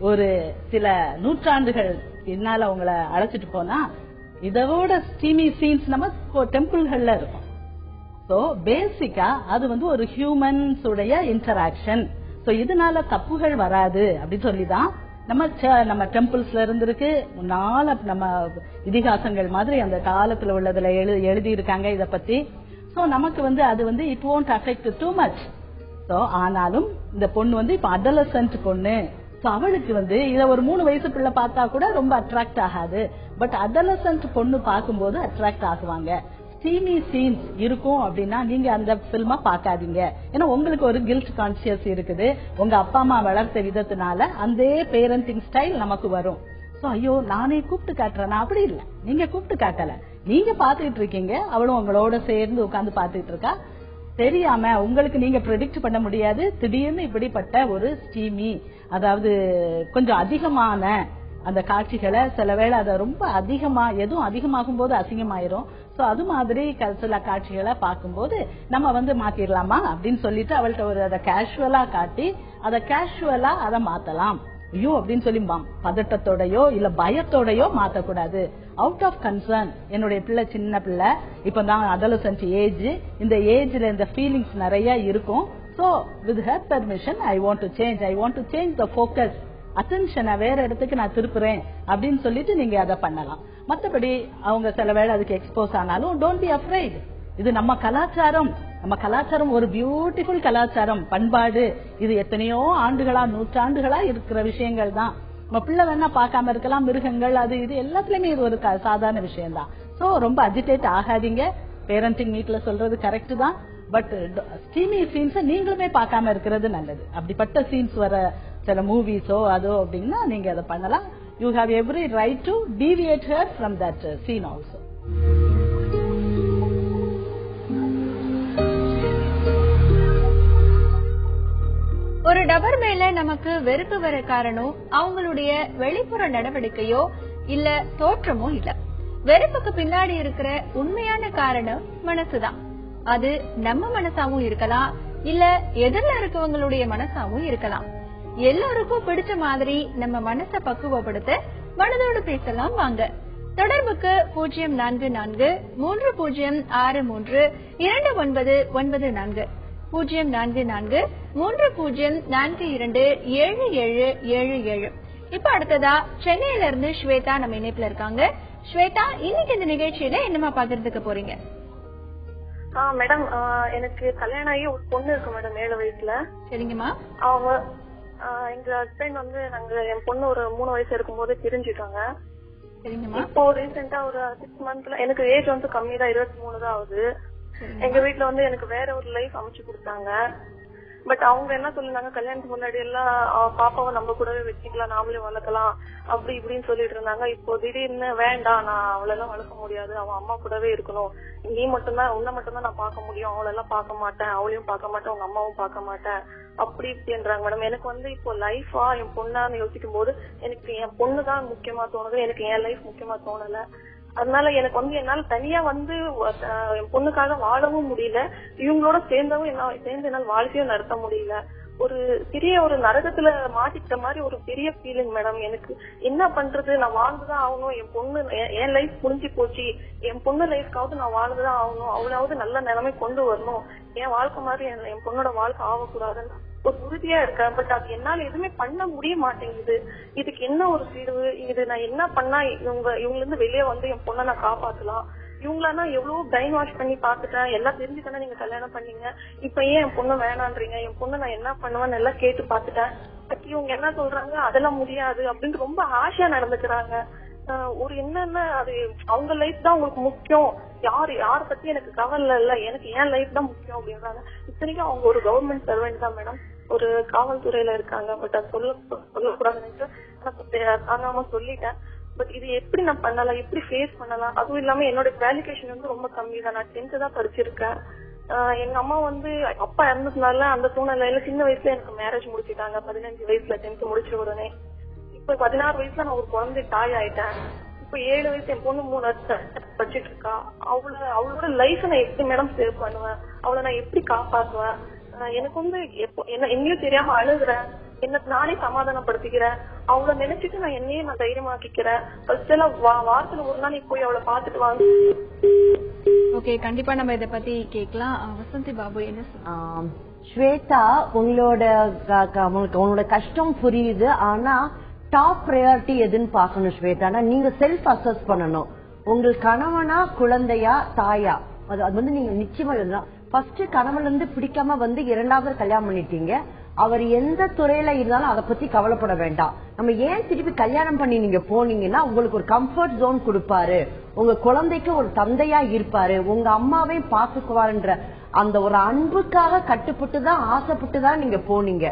ஒரு சில நூற்றாண்டுகள் பின்னால உங்களை அழைச்சிட்டு போனா இதோட ஸ்டீமி சீன்ஸ் நம்ம டெம்பிள்கள்ல இருக்கும். சோ பேசிக்கா அது ஒரு ஹியூமன்ஸ் உடைய இன்டராக்ஷன். சோ இதனால தப்புகள் வராது அப்படின்னு சொல்லிதான் நம்ம டெம்பிள்ஸ்ல இருந்திருக்கு. முன்னால நம்ம இதிகாசங்கள் மாதிரி அந்த காலத்துல உள்ளதுல எழுதி இருக்காங்க இத பத்தி. சோ நமக்கு அது it won't affect too much. So ஆனாலும் இந்த பொண்ணு இப்ப அடலசன்ட் பொண்ணு. சோ அவளுக்கு இத ஒரு 3 வயசு பிள்ளை பார்த்தா கூட ரொம்ப அட்ராக்ட் ஆகாது. பட் அடலசன்ட் பொண்ணு பார்க்கும்போது அட்ராக்ட் ஆகுவாங்க. ஸ்டீமி சீன்ஸ் இருக்கும் அப்படின்னா நீங்க அந்த பிலிமா பாக்காதீங்க. ஏன்னா உங்களுக்கு ஒரு கில்ட் கான்சியஸ் இருக்குது. உங்க அப்பா அம்மா வளர்த்த விதத்தினால அந்த பேரண்டிங் ஸ்டைல் நமக்கு வரும். சோ ஐயோ நானே கூப்பிட்டு காட்டுறேன், அப்படி இல்ல, நீங்க கூப்பிட்டு காட்டல, நீங்க பாத்துக்கிட்டு இருக்கீங்க, அவளும் உங்களோட சேர்ந்து உட்கார்ந்து பாத்துக்கிட்டு இருக்கா. தெரியாம உங்களுக்கு நீங்க ப்ரெடிக்ட் பண்ண முடியாது. திடீர்னு இப்படிப்பட்ட ஒரு ஸ்டீமி, அதாவது கொஞ்சம் அதிகமான அந்த காட்சிகளை சில வேளை அதை ரொம்ப அதிகமா எதுவும் அதிகமாகும் போது அசிங்கமாயிரும். சோ அது மாதிரி சில காட்சிகளை பார்க்கும்போது நம்ம மாத்திரலாமா அப்படின்னு சொல்லிட்டு அவள்கிட்ட ஒரு அதை கேஷுவலா காட்டி அதை கேஷுவலா அதை மாத்தலாம். ஐயோ அப்படின்னு சொல்லி பதட்டத்தோடயோ இல்ல பயத்தோடயோ மாத்தக்கூடாது. அவுட் ஆஃப் கன்சர்ன், என்னுடைய பிள்ளை சின்ன பிள்ளை, இப்பதான் அடலசன்ட் ஏஜ், இந்த ஏஜ்ல இந்த ஃபீலிங்ஸ் நிறைய இருக்கும். So with her permission I want to change the focus, அட்டென்ஷனை வேற இடத்துக்கு நான் திருப்புறேன் அப்படின்னு சொல்லிட்டு நீங்க அதை பண்ணலாம். மற்றபடி அவங்க சில வேளை அதுக்கு எக்ஸ்போஸ் ஆனாலும் டோன்ட் பி அஃப்ரைட். இது நம்ம கலாச்சாரம் ஒரு பியூட்டிஃபுல் கலாச்சாரம், பண்பாடு. இது எத்தனையோ ஆண்டுகளா நூற்றாண்டுகளா இருக்கிற விஷயங்கள் தான். நம்ம பிள்ளை வேணா பார்க்காம இருக்கலாம், மிருகங்கள் அது இது எல்லாத்துலயுமே இது ஒரு சாதாரண விஷயம் தான். சோ ரொம்ப அஜிடேட் ஆகாதீங்க. பேரண்டிங் மீட்ல சொல்றது கரெக்ட் தான். பட் ஸ்டீமி சீன்ஸ் நீங்களுமே பார்க்காம இருக்கிறது நல்லது. அப்படிப்பட்ட சீன்ஸ் வர சில மூவிஸோ அதோ அப்படின்னா நீங்க அதை பண்ணலாம். You have every right to deviate her from that scene also. ஒரு நபர் மேல நமக்கு வெறுப்பு வர காரணம் அவங்களுடைய வெளிப்புற நடவடிக்கையோ இல்ல தோற்றமோ இல்ல. வெறுப்புக்கு பின்னாடி இருக்கிற உண்மையான காரணம் மனசுதான். அது நம்ம மனசாவும் இருக்கலாம், இல்ல எதிரில இருக்கவங்களுடைய மனசாவும் இருக்கலாம். எல்லாருக்கும் பிடிச்ச மாதிரி நம்ம மனசை பக்குவப்படுத்த மனதோடு பேசலாம் வாங்க. தொடர்புக்கு 0443632994 0444327777. இப்ப அடுத்ததா சென்னையில இருந்து ஸ்வேதா நம்ம இணைப்புல இருக்காங்க. ஸ்வேதா, இன்னைக்கு இந்த நிகழ்ச்சியில என்னமா பகிர்ந்துக்க போறீங்க? மேடம், எனக்கு கல்யாணம் ஆகி ஒரு பொண்ணு இருக்கு மேடம், 7 வயசுல. சரிங்கம்மா. அவங்க எங்க ஹஸ்பண்ட் நாங்க என் பொண்ணு ஒரு 3 வயசு இருக்கும் போது பிரிஞ்சுட்டாங்க. இப்போ ரீசெண்டா ஒரு 6 மந்த்ல எனக்கு ஏஜ் கம்மி தான், 23 தான் ஆகுது. எங்க வீட்டுல எனக்கு வேற ஒரு லைஃப் அமைச்சு கொடுத்தாங்க. பட் அவங்க என்ன சொல்லிருந்தாங்க, கல்யாணத்துக்கு முன்னாடி எல்லாம் பாப்பாவை நம்ம கூடவே வச்சுக்கலாம், நாமளே வளர்க்கலாம் அப்படி இப்படின்னு சொல்லிட்டு இருந்தாங்க. இப்போ திடீர்னு வேண்டாம், நான் அவளெல்லாம் வளர்க்க முடியாது, அவன் அம்மா கூடவே இருக்கணும், நீ மட்டும்தான் உன்னை மட்டும்தான் நான் பார்க்க முடியும், அவளெல்லாம் பார்க்க மாட்டேன், அவளையும் பார்க்க மாட்டேன், உங்க அம்மாவும் பார்க்க மாட்டேன் அப்படி இப்படின்றாங்க மேடம். எனக்கு இப்போ லைஃபா என் பொண்ணான்னு யோசிக்கும் போது எனக்கு என் பொண்ணுதான் முக்கியமா தோணுது, எனக்கு என் லைஃப் முக்கியமா தோணல. அதனால எனக்கு என்னால தனியா என் பொண்ணுக்காக வாழவும் முடியல, இவங்களோட சேர்ந்து என்னால வாழ்க்கையும் நடத்த முடியல. ஒரு பெரிய ஒரு நரகத்துல மாட்டிக்கிட்ட மாதிரி ஒரு பெரிய ஃபீலிங் மேடம். எனக்கு என்ன பண்றது, நான் வாழ்ந்துதான் ஆகணும். என் பொண்ணு என் லைஃப் முடிஞ்சு போச்சு, என் பொண்ணு லைஃப்காவது நான் வாழ்ந்துதான் ஆகணும். அவளாவது நல்ல நிலைமை கொண்டு வரணும். என் வாழ்க்கை மாதிரி என் பொண்ணோட வாழ்க்கை ஆகக்கூடாதுன்னு ஒரு உறுதியா இருக்கேன். பட் அது என்னால எதுவுமே பண்ண முடிய மாட்டேங்குது. இதுக்கு என்ன ஒரு தீர்வு? இது நான் என்ன பண்ணா இவங்க இருந்து வெளியே வந்து என் பொண்ணை நான் காப்பாத்தலாம்? இவங்களா எவ்வளவு பிரைன் வாஷ் பண்ணி பாத்துட்டேன், எல்லாம் தெரிஞ்சுதானே நீங்க கல்யாணம் பண்ணீங்க. இப்ப ஏன் என் பொண்ணு வேணான்றீங்க? என் பொண்ணு நான் என்ன பண்ணுவேன்னு எல்லாம் கேட்டு பாத்துட்டேன். இவங்க என்ன சொல்றாங்க, அதெல்லாம் முடியாது அப்படின்னு ரொம்ப ஆசையா நடந்துக்கிறாங்க. ஒரு என்னன்னா அது அவங்க லைஃப் தான் உங்களுக்கு முக்கியம், யார பத்தி எனக்கு கவலை இல்ல, எனக்கு ஏன் லைஃப் தான் முக்கியம் அப்படின்றாங்க. இத்தனைக்கும் அவங்க ஒரு கவர்மெண்ட் சர்வெண்ட் தான் மேடம், ஒரு காவல்துறையில இருக்காங்க. பட் அது சொல்லக்கூடாதுன்னு நான் சொல்லிட்டேன். பட் இது எப்படி நான் பண்ணலாம், எப்படி ஃபேஸ் பண்ணலாம்? அதுவும் இல்லாம என்னோட குவாலிஃபிகேஷன் வந்து ரொம்ப கம்மி தான். நான் 10th தான் படிச்சிருக்கேன். எங்க அம்மா வந்து அப்பா இறந்ததுனால அந்த சூழ்நிலையில சின்ன வயசுல எனக்கு மேரேஜ் முடிச்சுட்டாங்க. 15 வயசுல 10th முடிச்ச உடனே. இப்ப 16 வயசுல நான் ஒரு குழந்தை தாய் ஆயிட்டேன். இப்ப 7 வயசு என் பொண்ணு 3 வருஷம் படிச்சுட்டு இருக்கா. அவளோட லைஃப் நான் எப்படி மேடம் சேவ் பண்ணுவேன்? அவளை நான் எப்படி காப்பாற்றுவேன்? எனக்கு வந்து எங்கேயும் தெரியாம அழுகுறேன். என்ன நானே சமாதானப்படுத்திக்கிறேன். அவளை நினைச்சிட்டு நான் என்னையே நான் தைரியமாக்கிக்கிறேன். ஃபர்ஸ்ட் எல்லாம் வாரத்துல ஒரு நாளைக்கு போய் அவளை பாத்துட்டு வாங்க. ஓகே, கண்டிப்பா நம்ம இத பத்தி கேட்கலாம். வசந்தி பாபு என்ன ஸ்வேதா, உங்களோட கஷ்டம் புரியுது. ஆனா டாப் ப்ரையாரிட்டி எதுன்னு பாக்கணும் ஸ்வேதா. நீங்க செல்ஃப் அசஸ் பண்ணணும். உங்கள் கணவனா, குழந்தையா, தாயா, அது வந்து நீங்க நிச்சயமா எழுதலாம். ஃபர்ஸ்ட் கணவன்ல இருந்து பிடிக்காம வந்து 2வது கல்யாணம் பண்ணிட்டீங்க. அவர் எந்த துறையில இருந்தாலும் அதை பத்தி கவலைப்பட வேண்டாம். நம்ம ஏன் திருப்பி கல்யாணம் பண்ணி நீங்க போனீங்கன்னா உங்களுக்கு ஒரு கம்ஃபர்ட் ஜோன் கொடுப்பாரு, உங்க குழந்தைக்கு ஒரு தந்தையா இருப்பாரு, உங்க அம்மாவையும் பாத்துக்குவாருன்ற அந்த ஒரு அன்புக்காக கட்டுப்பட்டு தான் ஆசைப்பட்டு தான் நீங்க போனீங்க.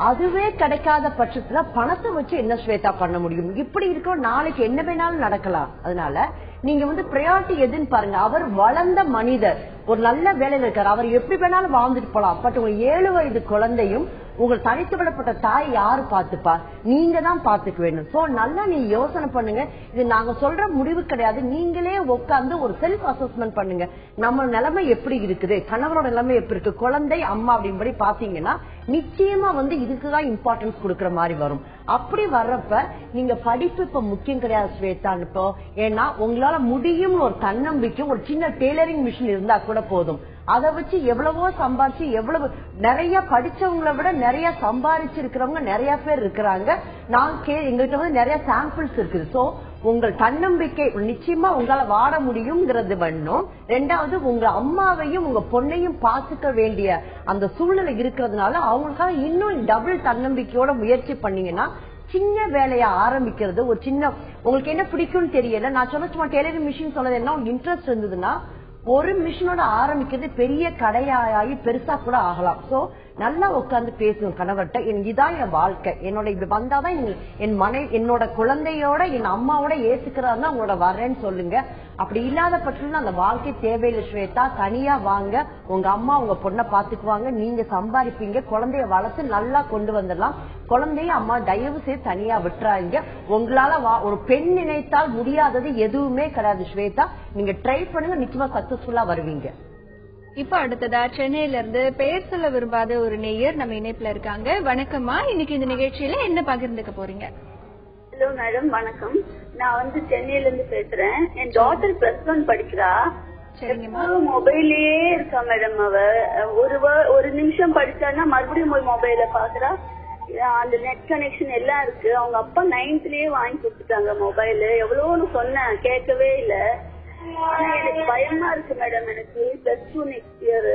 அதுவே கிடைக்காத பட்சத்துல பணத்தை வச்சு என்ன ஸ்வேதா பண்ண முடியும்? இப்படி இருக்க நாளைக்கு என்ன வேணாலும் நடக்கலாம். அதனால நீங்க வந்து பிரையாரிட்டி எதுன்னு பாருங்க. அவர் வளர்ந்த மனிதர், ஒரு நல்ல வேலையில இருக்காரு, அவர் எப்படி வேணாலும் வாழ்ந்துட்டு போலாம். பட் உங்க 7 வயது குழந்தையும் உங்கள் தனித்து விடப்பட்ட தாய் யாரு பாத்துப்பா? நீங்க தான் பாத்துக்க வேண்டும். சோ நல்லா நீ யோசனை பண்ணுங்க. இது நாங்க சொல்ற முடிவு கிடையாது. நீங்களே உட்கார்ந்து ஒரு செல்ஃப் அசஸ்மெண்ட் பண்ணுங்க. நம்ம நிலைமை எப்படி இருக்குது, கணவரோட நிலைமை எப்படி இருக்கு, குழந்தை, அம்மா அப்படின்படி பாத்தீங்கன்னா நிச்சயமா வந்து இதுக்குதான் இம்பார்ட்டன்ஸ் கொடுக்கற மாதிரி வரும். அப்படி வர்றப்ப நீங்க படிப்பு இப்ப முக்கியம் கிடையாது ஸ்வேதான். இப்போ ஏன்னா உங்களால முடியும் ஒரு தன்னம்பிக்கை, ஒரு சின்ன டெய்லரிங் மிஷின் இருந்தா கூட போதும். அதை வச்சு எவ்வளவோ சம்பாதிச்சு, எவ்வளவு நிறைய படிச்சவங்களை விட நிறைய சம்பாதிச்சு இருக்கிறவங்க நிறைய பேர் இருக்கிறாங்க. எங்ககிட்ட வந்து நிறைய சாம்பிள்ஸ் இருக்குது. சோ உங்கள் தன்னம்பிக்கை நிச்சயமா உங்களால வாழ முடியும்ங்கிறது வேணும். 2வது உங்க அம்மாவையும் உங்க பொண்ணையும் பாத்துக்க வேண்டிய அந்த சூழ்நிலை இருக்கிறதுனால அவங்களுக்காக இன்னும் டபுள் தன்னம்பிக்கையோட முயற்சி பண்ணீங்கன்னா சின்ன வேலையை ஆரம்பிக்கிறது. ஒரு சின்ன உங்களுக்கு என்ன பிடிக்கும்னு தெரியல, நான் சொன்ன சும்மா டெய்லரிங் மிஷின் சொன்னது என்ன இன்ட்ரெஸ்ட் இருந்ததுன்னா ஒரு மிஷினோட ஆரம்பிக்கிறது பெரிய கடையாகி பெருசா கூட ஆகலாம். சோ நல்லா உட்கார்ந்து பேசுங்க கணவர்கிட்ட. இதான் என் வாழ்க்கை, என்னோட இது வந்தாதான் என்னோட குழந்தையோட என் அம்மாவோட ஏத்துக்கிறாருன்னா உங்களோட வரேன்னு சொல்லுங்க. அப்படி இல்லாத பட்சத்துல அந்த வாழ்க்கை தேவையில்லை ஸ்வேதா. தனியா வாங்க, உங்க அம்மா உங்க பொண்ணை பாத்துக்குவாங்க, நீங்க சம்பாதிப்பீங்க, குழந்தைய வளர்த்து நல்லா கொண்டு வந்துடலாம். குழந்தைய அம்மா தயவு செய்து தனியா விட்டுறாங்க. உங்களால ஒரு பெண் நினைத்தால் முடியாதது எதுவுமே கிடையாது ஸ்வேதா. நீங்க ட்ரை பண்ணுங்க, நிச்சயமா சக்சஸ்ஃபுல்லா வருவீங்க. இப்ப அடுத்ததா சென்னையில இருந்து பெயர் சொல்ல விரும்பாத ஒரு நேயர் நம்ம இணைப்புல இருக்காங்க. வணக்கம்மா, இன்னைக்கு இந்த நிகழ்ச்சியில என்ன பகிர்ந்துக்க போறீங்க? ஹலோ மேடம், வணக்கம். நான் வந்து சென்னையில இருந்து பேசுறேன். என் டாட்டர் +1 படிக்கிறா. மொபைல்லயே இருக்கா மேடம். அவ ஒரு நிமிஷம் படிச்சான்னா மறுபடியும் போய் மொபைல பாக்குறா. அந்த நெட் கனெக்ஷன் எல்லாம் இருக்கு. அவங்க அப்பா 9th வாங்கி கொடுத்துட்டாங்க மொபைல். எவ்வளவுன்னு சொன்னேன், கேட்கவே இல்ல. ஆனா எனக்கு பயமா இருக்கு மேடம். எனக்கு +2 நெக்ஸ்ட் இயர்.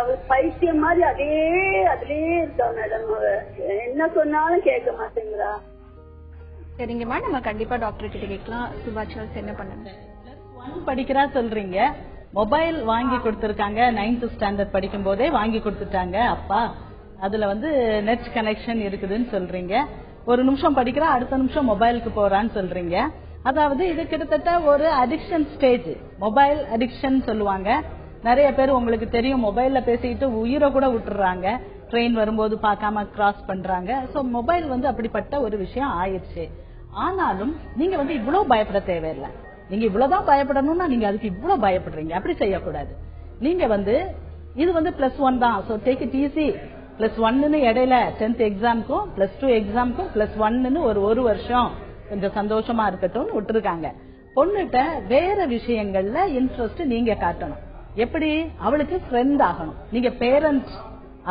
அவ பைத்தியம் மாதிரி அதுலயே இருக்கா மேடம். அவ என்ன சொன்னாலும் கேட்க மாட்டேங்கிறா. சரிங்கம்மா, நம்ம கண்டிப்பா டாக்டர் கிட்ட கேட்கலாம். சுபாஷ் என்ன பண்ணுங்க? படிக்கிறா சொல்றீங்க, மொபைல் வாங்கி கொடுத்திருக்காங்க. 9th ஸ்டாண்டர்ட் படிக்கும் போதே வாங்கி கொடுத்துட்டாங்க அப்பா. அதுல வந்து நெட் கனெக்ஷன் இருக்குதுன்னு சொல்றீங்க. ஒரு நிமிஷம் படிக்கிறா, அடுத்த நிமிஷம் மொபைலுக்கு போறான்னு சொல்றீங்க. அதாவது இது கிட்டத்தட்ட ஒரு அடிக்ஷன் ஸ்டேஜ். மொபைல் அடிக்ஷன் சொல்லுவாங்க. நிறைய பேர் உங்களுக்கு தெரியும், மொபைல்ல பேசிட்டு உயிரை கூட விட்டுறாங்க. ட்ரெயின் வரும்போது பார்க்காம கிராஸ் பண்றாங்க. சோ மொபைல் வந்து அப்படிப்பட்ட ஒரு விஷயம் ஆயிடுச்சு. ஆனாலும் நீங்க வந்து இவ்வளவு பயப்பட தேவையில்லை. நீங்க இவ்வளவுதான் பயப்படணும்னா நீங்க அதுக்கு இவ்வளவு பயப்படுறீங்க. அப்படி செய்யக்கூடாது. நீங்க வந்து இது வந்து +1 தான். So take it easy. +1 இடையில 10th எக்ஸாமுக்கும் +2 எக்ஸாமுக்கும் +1 ஒரு வருஷம் கொஞ்சம் சந்தோஷமா இருக்கட்டும்னு விட்டுருக்காங்க. பொண்ணுகிட்ட வேற விஷயங்கள்ல இன்ட்ரெஸ்ட் நீங்க காட்டணும். எப்படி? அவளுக்கு ஃப்ரெண்ட் ஆகணும். நீங்க பேரண்ட்ஸ்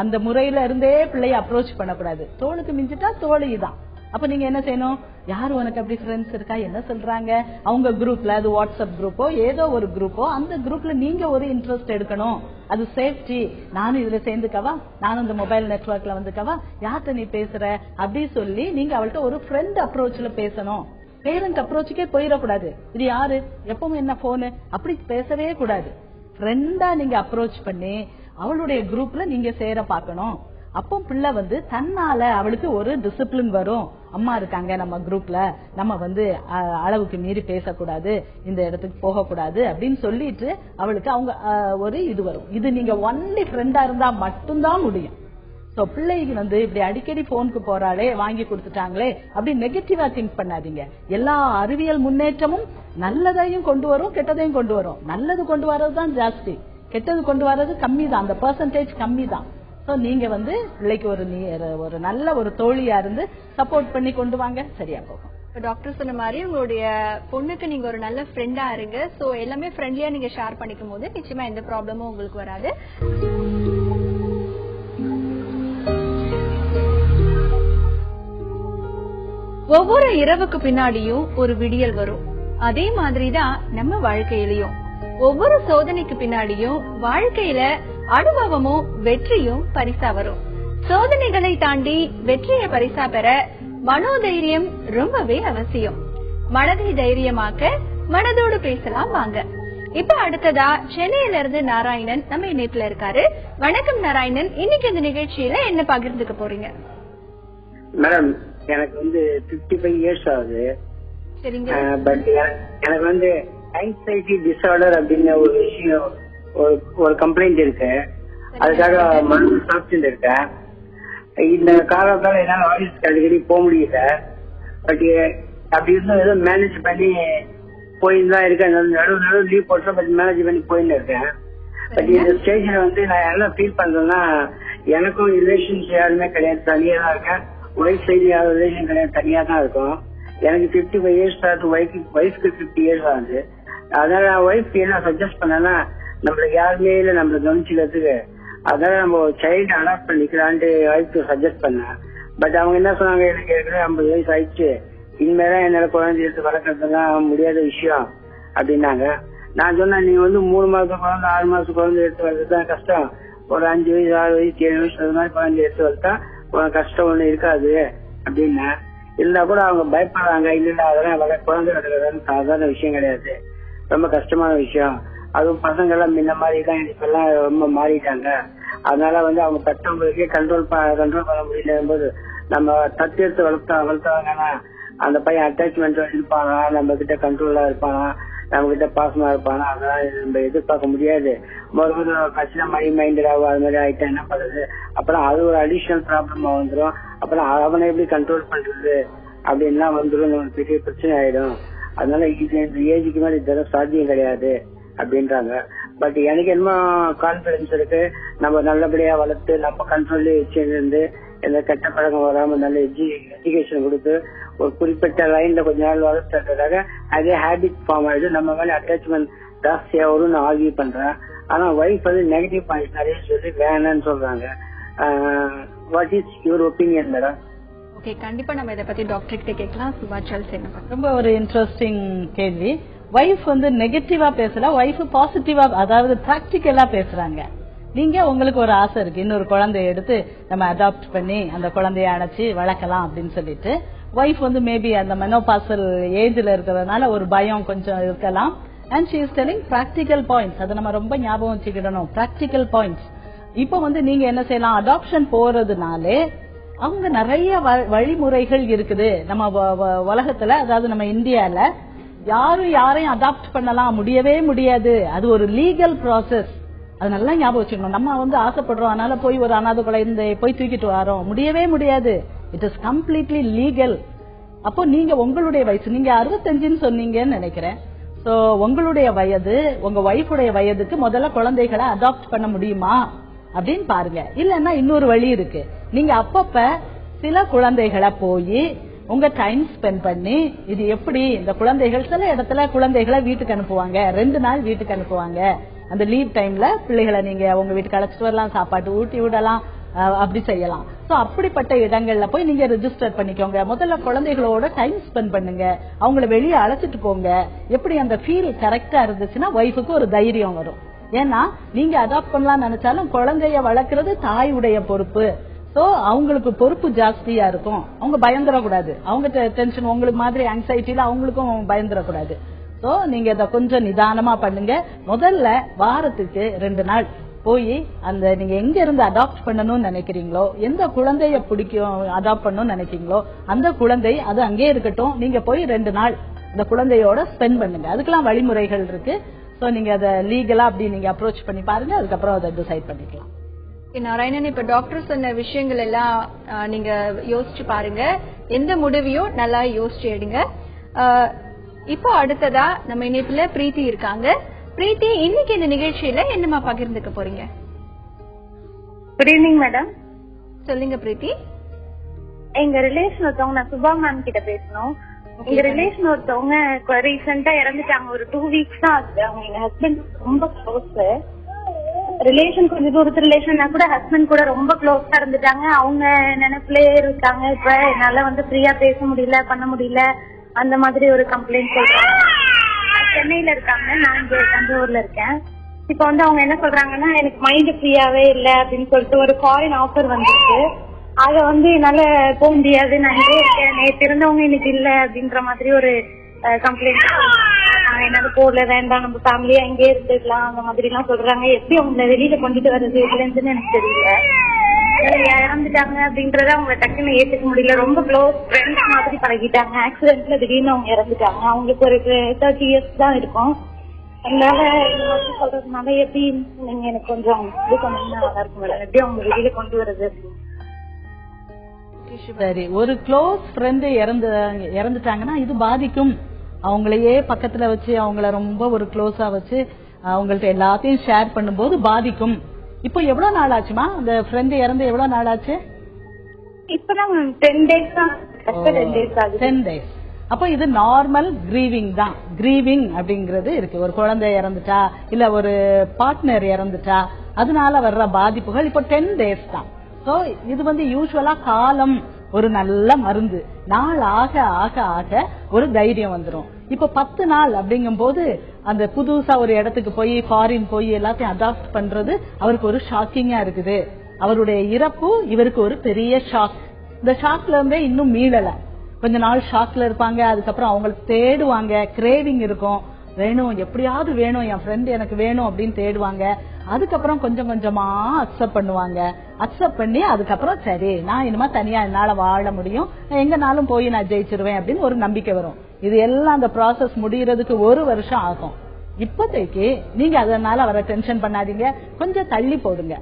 அந்த முறையில இருந்தே பிள்ளைய அப்ரோச் பண்ணக்கூடாது. தோளுக்கு மிஞ்சிட்டா தோழி தான். அப்ப நீங்க என்ன செய்யணும்? யாரு உனக்கு அப்படி ஃப்ரெண்ட்ஸ் இருக்கா, என்ன சொல்றாங்க, அவங்க குரூப்ல, அது வாட்ஸ்அப் குரூப்போ ஏதோ ஒரு குரூப்போ, அந்த குரூப்ல நீங்க ஒரு இன்ட்ரெஸ்ட் எடுக்கணும். அது சேஃப்டி. நானும் இதுல சேர்ந்துக்கவா, நானும் இந்த மொபைல் நெட்வொர்க்ல வந்துக்கவா, யார்கிட்ட நீ பேசுற அப்படி சொல்லி நீங்க அவள்கிட்ட ஒரு ஃப்ரெண்ட் அப்ரோச்ல பேசணும். பேரண்ட் அப்ரோச்சுக்கே போயிடக்கூடாது. இது யாரு, எப்பவும் என்ன போனு அப்படி பேசவே கூடாது. ஃப்ரெண்டா நீங்க அப்ரோச் பண்ணி அவளுடைய குரூப்ல நீங்க சேர பாக்கணும். அப்போ பிள்ளை தன்னால அவளுக்கு ஒரு டிசிப்ளின் வரும். அம்மா இருக்காங்க நம்ம குரூப்ல, நம்ம அளவுக்கு மீறி பேசக்கூடாது, இந்த இடத்துக்கு போக கூடாது அப்படின்னு சொல்லிட்டு அவளுக்கு அவங்க ஒரு இது வரும். இது நீங்க ஒன்லி ஃப்ரெண்டா இருந்தா மட்டும்தான் முடியும். சோ பிள்ளைக்கு இப்படி அடிக்கடி போனுக்கு போறாளே, வாங்கி கொடுத்துட்டாங்களே அப்படி நெகட்டிவா திங்க் பண்ணாதீங்க. எல்லா அறிவியல் முன்னேற்றமும் நல்லதையும் கொண்டு வரும், கெட்டதையும் கொண்டு வரும். நல்லது கொண்டு வர்றதுதான் ஜாஸ்தி, கெட்டது கொண்டு வர்றது கம்மி தான், அந்த பெர்சன்டேஜ் கம்மி தான். சோ நீங்க பிள்ளைக்கு ஒரு நல்ல ஒரு தோழியா இருந்து சப்போர்ட் பண்ணி கொண்டு வாங்க, சரியா போகும். டாக்டர் சொன்ன மாதிரி உங்களுடைய பொண்ணுக்கு நீங்க ஒரு நல்ல ஃப்ரெண்டா இருங்க. சோ எல்லாமே ஃப்ரெண்ட்லியா நீங்க ஷேர் பண்ணிக்கும் போது நிச்சயமா எந்த ப்ராப்ளமும் உங்களுக்கு வராது. ஒவ்வொரு இரவுக்கு பின்னாடியும் ஒரு விடியல் வரும். அதே மாதிரிதான் நம்ம வாழ்க்கையிலயும் ஒவ்வொரு சோதனைக்கு பின்னாடியும் வாழ்க்கையில அனுபவமும் வெற்றியும் பரிசா வரும். சோதனைகளை தாண்டி வெற்றியை பரிசா பெற மனோதைரியம் ரொம்பவே அவசியம். மனதை தைரியமாக்க மனதோடு பேசலாம் வாங்க. இப்ப அடுத்ததா சென்னையில இருந்து நாராயணன் நம்ம இணைப்புல இருக்காரு. வணக்கம் நாராயணன், இன்னைக்கு இந்த நிகழ்ச்சியில என்ன பகிர்ந்துக்க போறீங்க? மேடம், எனக்கு 55 இயர்ஸ் ஆகுது. சரிங்க. பட் எனக்கு ஆங்ஸைட்டி டிசார்டர் அப்படின்னு ஒரு விஷயம், ஒரு கம்ப்ளைண்ட் இருக்கு. அதுக்காக மருந்து சாப்பிட்டு இருக்கேன். இந்த காலத்தால என்னால ஆபீஸ்க்கு அடிக்கடி போக முடியல. பட் அப்படி இருந்தும் ஏதோ மேனேஜ் பண்ணி போயின்னு தான் இருக்கேன். நடுவு லீவ் போட்டு பட் மேனேஜ் பண்ணி போயின்னு இருக்கேன். பட் இந்த ஸ்டேஜ்ல நான் என்ன ஃபீல் பண்றேன்னா, எனக்கும் ரிலேஷன்ஸ் யாருமே கிடையாது, தனியா தான் இருக்கேன். ஒய்ஃப் சைடு யாரும் ரிலேஷன் கிடையாது, தனியா தான் இருக்கும். எனக்கு 55 இயர்ஸ் ஆகுது, ஒய்ஃப்க்கு 50 இயர்ஸ் ஆகுது. அதனால நான் ஒய்ஃப் என்ன சஜஸ்ட் பண்ணேன்னா, நம்மளுக்கு யாருமே இல்லை நம்மள கவனிச்சுக்கிறதுக்கு, அதனால நம்ம சைல்டு அடாப்ட் பண்ணிக்கலான்ட்டு ஒய்ஃப்க்கு சஜஸ்ட் பண்ணேன். பட் அவங்க என்ன சொன்னாங்க, எனக்கு ஏற்கனவே 50 வயசு ஆயிடுச்சு, இனிமேதான் என்னால குழந்தை எடுத்து வளர்க்கறதுலாம் முடியாத விஷயம் அப்படின்னாங்க. நான் சொன்னேன், நீங்க 3 மாசம் குழந்தை 6 மாசம் குழந்தை எடுத்து வளர்த்துதான் கஷ்டம், ஒரு 5 வயசு 6 வயசு 7 வயசு அது மாதிரி குழந்தை எடுத்து வளர்த்தா கஷ்டம் ஒண்ணு இருக்காது அப்படின்னு. இருந்தா கூட அவங்க பயப்படுறாங்க. இல்ல அதெல்லாம் குழந்தை வளர்க்கறது சாதாரண விஷயம் கிடையாது, ரொம்ப கஷ்டமான விஷயம். அதுவும் பசங்க எல்லாம் முன்ன மாதிரி தான் இப்பெல்லாம் ரொம்ப மாறிட்டாங்க. அதனால அவங்க பெற்றவங்களுக்கே கண்ட்ரோல் பண்ண முடியல போது நம்ம தத்து எடுத்து வளர்த்தாங்கன்னா அந்த பையன் அட்டாச்மெண்ட் இருப்பானா, நம்ம கிட்ட கண்ட்ரோலா இருப்பானா, நம்ம கிட்ட பாசமா இருப்பானா, அதெல்லாம் நம்ம எதிர்பார்க்க முடியாது. மறுபடியும் கஷ்ட மைண்டடாவோ அது மாதிரி ஆயிட்டா என்ன பண்றது? அப்புறம் அது ஒரு அடிஷனல் ப்ராப்ளமா வந்துடும். அப்புறம் அவனை எப்படி கண்ட்ரோல் பண்றது அப்படின்லாம் வந்துடும், ஒரு பெரிய பிரச்சனை ஆயிடும். அதனால இந்த ஏஜுக்கு மேல இதெல்லாம் சாத்தியம் கிடையாது அப்படின்றாங்க. பட் எனக்கு என்ன கான்பிடன்ஸ் இருக்கு, நம்ம நல்லபடியா வளர்த்து நம்ம கண்ட்ரோல்ல வச்சிருந்து எந்த கெட்ட பழக்கம் வராம நல்ல எஜுகேஷன் கொடுத்து ஒரு குறிப்பிட்ட லைன்ல கொஞ்ச நாள் வளர்த்துறதுக்காக அதே ஹேபிட் ஃபார்ம் ஆயிடுது. நம்ம மேல அட்டாச்மெண்ட் ஜாஸ்தியா வரும்னு ஆர்கியூ பண்றேன். ஆனா ஒய்ஃப் நெகட்டிவ் பாயிண்ட் நிறைய சொல்லி வேணான்னு சொல்றாங்க. What is your opinion madam? Okay, கண்டிப்பா நம்ம இத பத்தி டாக்டர் கிட்ட கேட்கலாம். சுபாச்சல் சேனப்பா, ரொம்ப ஒரு இன்ட்ரெஸ்டிங் கேள்வி. வைஃப் நெகட்டிவா பேசல, வைஃப் பாசிட்டிவா, அதாவது பிராக்டிக்கலா பேசுறாங்க. நீங்க உங்களுக்கு ஒரு ஆசை இருக்கு, இன்னொரு குழந்தைய எடுத்து நம்ம அடாப்ட் பண்ணி அந்த குழந்தைய அணைச்சு வளர்க்கலாம் அப்படின்னு சொல்லிட்டு. வைஃப் மேபி அந்த மெனோபாசல் ஏஜ்ல இருக்கிறதுனால ஒரு பயம் கொஞ்சம் இருக்கலாம். And she is telling practical points. அதை நம்ம ரொம்ப ஞாபகம் வச்சுக்கிடணும், பிராக்டிக்கல் பாயிண்ட்ஸ். இப்போ நீங்க என்ன செய்யலாம், அடாப்ஷன் போறதுனாலே அவங்க நிறைய வழிமுறைகள் இருக்குது நம்ம உலகத்துல. அதாவது நம்ம இந்தியால யாரையும் அடாப்ட் பண்ணலாம் முடியவே முடியாது. அது ஒரு லீகல் ப்ராசஸ். அது நல்லா ஞாபகம் வச்சுக்கணும். நம்ம ஆசைப்படுறோம், அதனால போய் ஒரு அனாதை குழந்தையை போய் தூக்கிட்டு வரோம், முடியவே முடியாது. It is completely legal. அப்போ நீங்க உங்களுடைய வயசு, நீங்க 65ன்னு சொன்னீங்கன்னு நினைக்கிறேன். சோ உங்களுடைய வயது, உங்க ஒய்ஃபுடைய வயதுக்கு முதல்ல குழந்தைகளை அடாப்ட் பண்ண முடியுமா அப்படின்னு பாருங்க. இல்லன்னா இன்னொரு வழி இருக்கு. நீங்க அப்பப்ப சில குழந்தைகளை போய் உங்க டைம் ஸ்பெண்ட் பண்ணி, இது எப்படி இந்த குழந்தைகள் சில இடத்துல குழந்தைகளை வீட்டுக்கு அனுப்புவாங்க, 2 நாள் வீட்டுக்கு அனுப்புவாங்க. அந்த லீவ் டைம்ல பிள்ளைகளை நீங்க உங்க வீட்டுக்கு அழைச்சிட்டு வரலாம், சாப்பாட்டு ஊட்டி விடலாம், அப்படி செய்யலாம். சோ அப்படிப்பட்ட இடங்கள்ல போய் நீங்க ரெஜிஸ்டர் பண்ணிக்கோங்க. முதல்ல குழந்தைகளோட டைம் ஸ்பெண்ட் பண்ணுங்க, அவங்கள வெளியே அழைச்சிட்டு போங்க. எப்படி அந்த ஃபீல் கரெக்டா இருந்துச்சுன்னா ஒய்ஃபுக்கு ஒரு தைரியம் வரும். ஏன்னா நீங்க அடாப்ட் பண்ணலாம் நினைச்சாலும் குழந்தைய வளர்க்கறது தாயுடைய பொறுப்பு. சோ அவங்களுக்கு பொறுப்பு ஜாஸ்தியா இருக்கும். அவங்க பயந்துடக்கூடாது, அவங்க டென்ஷன் உங்களுக்கு மாதிரி ஆங்ஸைட்டில அவங்களுக்கும் பயந்துடக்கூடாது. சோ நீங்க இத கொஞ்சம் நிதானமா பண்ணுங்க. முதல்ல வாரத்துக்கு 2 நாள் போய் அந்த நீங்க எங்க இருந்து அடாப்ட் பண்ணணும்னு நினைக்கிறீங்களோ, எந்த குழந்தைய பிடிக்கும் அடாப்ட் பண்ணணும்னு நினைக்கிறீங்களோ அந்த குழந்தை அது அங்கே இருக்கட்டும். நீங்க போய் 2 நாள் அந்த குழந்தையோட ஸ்பெண்ட் பண்ணுங்க. அதுக்கெல்லாம் வழிமுறைகள் இருக்கு. சோ நீங்க அதை லீகலா அப்படி நீங்க அப்ரோச் பண்ணி பாருங்க. அதுக்கப்புறம் அதை டிசைட் பண்ணிக்கலாம். நாராயணன், இப்ப டாக்டர் சொன்ன விஷயங்கள் எல்லாம் நீங்க யோசிச்சு பாருங்க. எந்த முடிவையும் நல்லா யோசிச்சு எடுங்க. இப்போ அடுத்ததா நம்ம இணைப்புல பிரீத்தி இருக்காங்க. பிரீத்தி, இன்னைக்கு இந்த நிகழ்ச்சியில என்னமா பகிர்ந்துக்க போறீங்க? Good evening madam. சொல்லுங்க பிரீத்தி. எங்க ரிலேஷன் ஒருத்தவங்க, நான் சுபா மேம் கிட்ட பேசணும். எங்க ரிலேஷன் ஒருத்தவங்க ரீசெண்டா இறந்துட்டாங்க. ஒரு 2 வீக்ஸ் தான் ஆகுது. அவங்க எங்க ஹஸ்பண்ட் ரொம்ப க்ளோஸ் ரிலேஷன், கொஞ்சம் தூரத்து ரிலேஷன்னா கூட ஹஸ்பண்ட் கூட ரொம்ப க்ளோஸா இருந்துட்டாங்க. அவங்க நினைப்புலயே இருக்காங்க. இப்ப என்னால ஃப்ரீயா பேச முடியல, பண்ண முடியல, அந்த மாதிரி ஒரு கம்ப்ளைண்ட் சொல்றாங்க. சென்னையில இருக்காங்க, நான் இங்க தஞ்சாவூர்ல இருக்கேன். இப்ப அவங்க என்ன சொல்றாங்கன்னா, எனக்கு மைண்ட் ஃப்ரீயாவே இல்ல அப்படின்னு சொல்லிட்டு ஒரு ஃபாரின் ஆஃபர் வந்துருக்கு. அத என்னால போக முடியாது, நான் இங்கே இருக்கேன், நேற்று இருந்தவங்க இன்னைக்கு இல்ல அப்படின்ற மாதிரி ஒரு கம்ப்ளைண்ட். என்னால போகல, வேண்டாம், நம்ம ஃபேமிலியா இங்கே இருந்துக்கலாம் அந்த மாதிரி எல்லாம் சொல்றாங்க. எப்படி அவங்களை வெளியில கொண்டுட்டு வர்றது இல்லைன்னு எனக்கு தெரியல. இறந்துட்டாங்க அப்படின்றத அவங்க டக்குன்னு ஏத்துக்க முடியல. ரொம்ப க்ளோஸ் ஃப்ரெண்ட்ஸ் மாதிரி பழகிட்டாங்க. ஆக்சிடென்ட்ல திடீர்னு அவங்க இறந்துட்டாங்க. அவங்களுக்கு ஒரு 30 இயர்ஸ் தான் இருக்கும். அதனால இந்த மாதிரி சொல்றதுனால எப்படி நீங்க எனக்கு கொஞ்சம் இது பண்ணீங்கன்னா நல்லா இருக்கும் மேடம். எப்படி அவங்க வெளியில கொண்டு வர்றது? சரி, ஒரு க்ளோஸ் ஃப்ரெண்டு இறந்துட்டாங்கன்னா இது பாதிக்கும். அவங்களையே பக்கத்துல வச்சு அவங்கள ரொம்ப ஒரு க்ளோஸா வச்சு அவங்கள்ட்ட எல்லாத்தையும் ஷேர் பண்ணும்போது பாதிக்கும். இப்போ எவ்வளவு நாள் ஆச்சுமா அந்த ஃப்ரெண்ட் இறந்து? எவ்வளவு நாள் ஆச்சு? இப்பதான் 10 days தான். 10 days. அப்போ இது நார்மல் கிரீவிங் தான். கிரீவிங் அப்படிங்கறது இருக்கு. ஒரு குழந்தை இறந்துட்டா இல்ல ஒரு பார்ட்னர் இறந்துட்டா அதனால வர்ற பாதிப்புகள் இப்போ 10 days தான். சோ இது யூசுவலா காலம் ஒரு நல்ல மருந்து. நாள் ஆக ஆக ஆக ஒரு தைரியம் வந்துடும். இப்ப 10 நாள் அப்படிங்கும் போது அந்த புதுசா ஒரு இடத்துக்கு போய் ஃபாரின் போய் எல்லாத்தையும் அடாப்ட் பண்றது அவருக்கு ஒரு ஷாக்கிங்கா இருக்குது. அவருடைய இறப்பு இவருக்கு ஒரு பெரிய ஷாக். இந்த ஷாக்ல இருந்தே இன்னும் மீளல. கொஞ்ச நாள் ஷாக்ல இருப்பாங்க. அதுக்கப்புறம் அவங்களுக்கு தேடுவாங்க, கிரேவிங் இருக்கும், வேணும் எப்படியாவது வேணும், என் ஃப்ரெண்ட் எனக்கு வேணும் அப்படின்னு தேடுவாங்க. அதுக்கப்புறம் கொஞ்சம் கொஞ்சமா அக்செப்ட் பண்ணுவாங்க. அக்செப்ட் பண்ணி அதுக்கப்புறம் சரி நான் இனிமே தனியா என்னால வாழ முடியும், எங்கனாலும் போய் நான் ஜெயிச்சிருவேன் அப்படின்னு ஒரு நம்பிக்கை வரும். இது எல்லாம் அந்த ப்ராசஸ் முடியறதுக்கு 1 வருஷம் ஆகும். இப்போதைக்கு நீங்க அதனால அவரை டென்ஷன் பண்ணாதீங்க, கொஞ்சம் தள்ளி போடுங்க.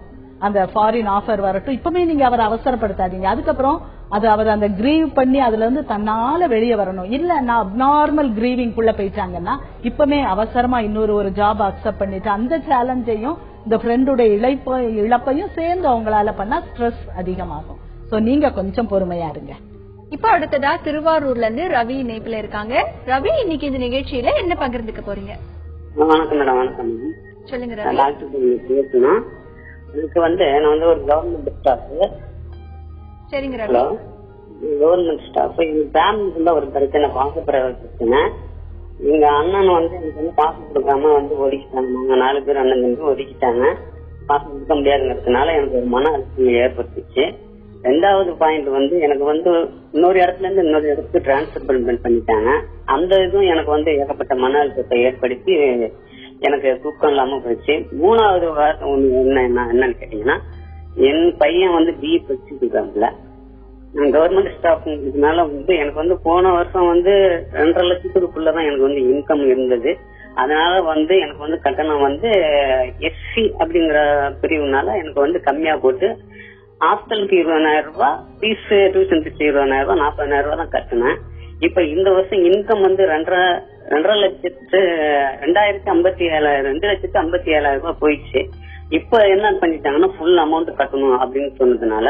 அந்த ஃபாரின் ஆஃபர் வரட்டும், இப்பவுமே நீங்க அவரை அவசரப்படுத்தாதீங்க. அதுக்கப்புறம் அவர் அந்த கிரீவ் பண்ணி அதுல இருந்து தன்னால வெளியே வரணும். இல்ல நான் அப்நார்மல் கிரீவிங் குள்ள போயிட்டாங்கன்னா இப்பவுமே அவசரமா ஒரு ஜாப் அக்செப்ட் பண்ணிட்டு அந்த சேலஞ்சையும் இந்த ஃப்ரெண்டுடைய இழப்பையும் சேர்ந்து அவங்களால பண்ணா ஸ்ட்ரெஸ் அதிகமாகும். சோ நீங்க கொஞ்சம் பொறுமையா இருங்க. இப்ப அடுத்ததா திருவாரூர்ல இருந்து ரவி இணைப்புல இருக்காங்க. ரவி, இன்னைக்கு இந்த நிகழ்ச்சியில என்ன பகிர்ந்துக்க போறீங்க? வணக்கம் மேடம். வணக்கம். சொல்லுங்க ரவி. எனக்கு நான் ஒரு கவர்மெண்ட் ஸ்டாஃப். சரிங்க ரவி. Hello, government staff. எங்க ஃபேமிலிக்குள்ள ஒரு பிரச்சனை, பாசப்படுற பிரச்சனை. எங்க அண்ணன் எனக்கு பாசம் கொடுக்காம ஒதுக்கிட்டாங்க. நாங்க 4 பேர் அண்ணன் தம்பி ஒதுக்கிட்டாங்க. பாசம் கொடுக்க முடியாதுங்கிறதுனால எனக்கு ஒரு மன அழுத்தம் ஏற்பட்டுச்சு. 2வது பாயிண்ட் எனக்கு இன்னொரு இடத்துல இருந்து இன்னொரு இடத்துக்கு டிரான்ஸ்பர் பண்ணிட்டாங்க. அந்த இதுவும் எனக்கு ஏகப்பட்ட மன அழுத்தத்தை ஏற்படுத்தி எனக்கு தூக்கம் இல்லாம போயிடுச்சு. 3வது வார்த்தை என்னன்னு கேட்டீங்கன்னா, என் பையன் BE படிச்சுட்டு இருக்காங்கல்ல, நான் கவர்மெண்ட் ஸ்டாஃப்னால எனக்கு போன வருஷம் 2.5 லட்சத்துக்குள்ளதான் எனக்கு இன்கம் இருந்தது. அதனால எனக்கு கட்டணம் SC அப்படிங்கிற பிரிவுனால எனக்கு கம்மியா போட்டு ஹாஸ்டலுக்கு 20,000 ரூபாய், ஃபீஸ் டியூஷன் ஃபீஸ் 20,000 ரூபாய், 40,000 ரூபாய் தான் கட்டினேன். இப்ப இந்த வருஷம் இன்கம் 2,57,000 ரூபாய் போயிடுச்சு. இப்ப என்ன பண்ணிட்டாங்கன்னா ஃபுல் அமௌண்ட் கட்டணும் அப்படின்னு சொன்னதுனால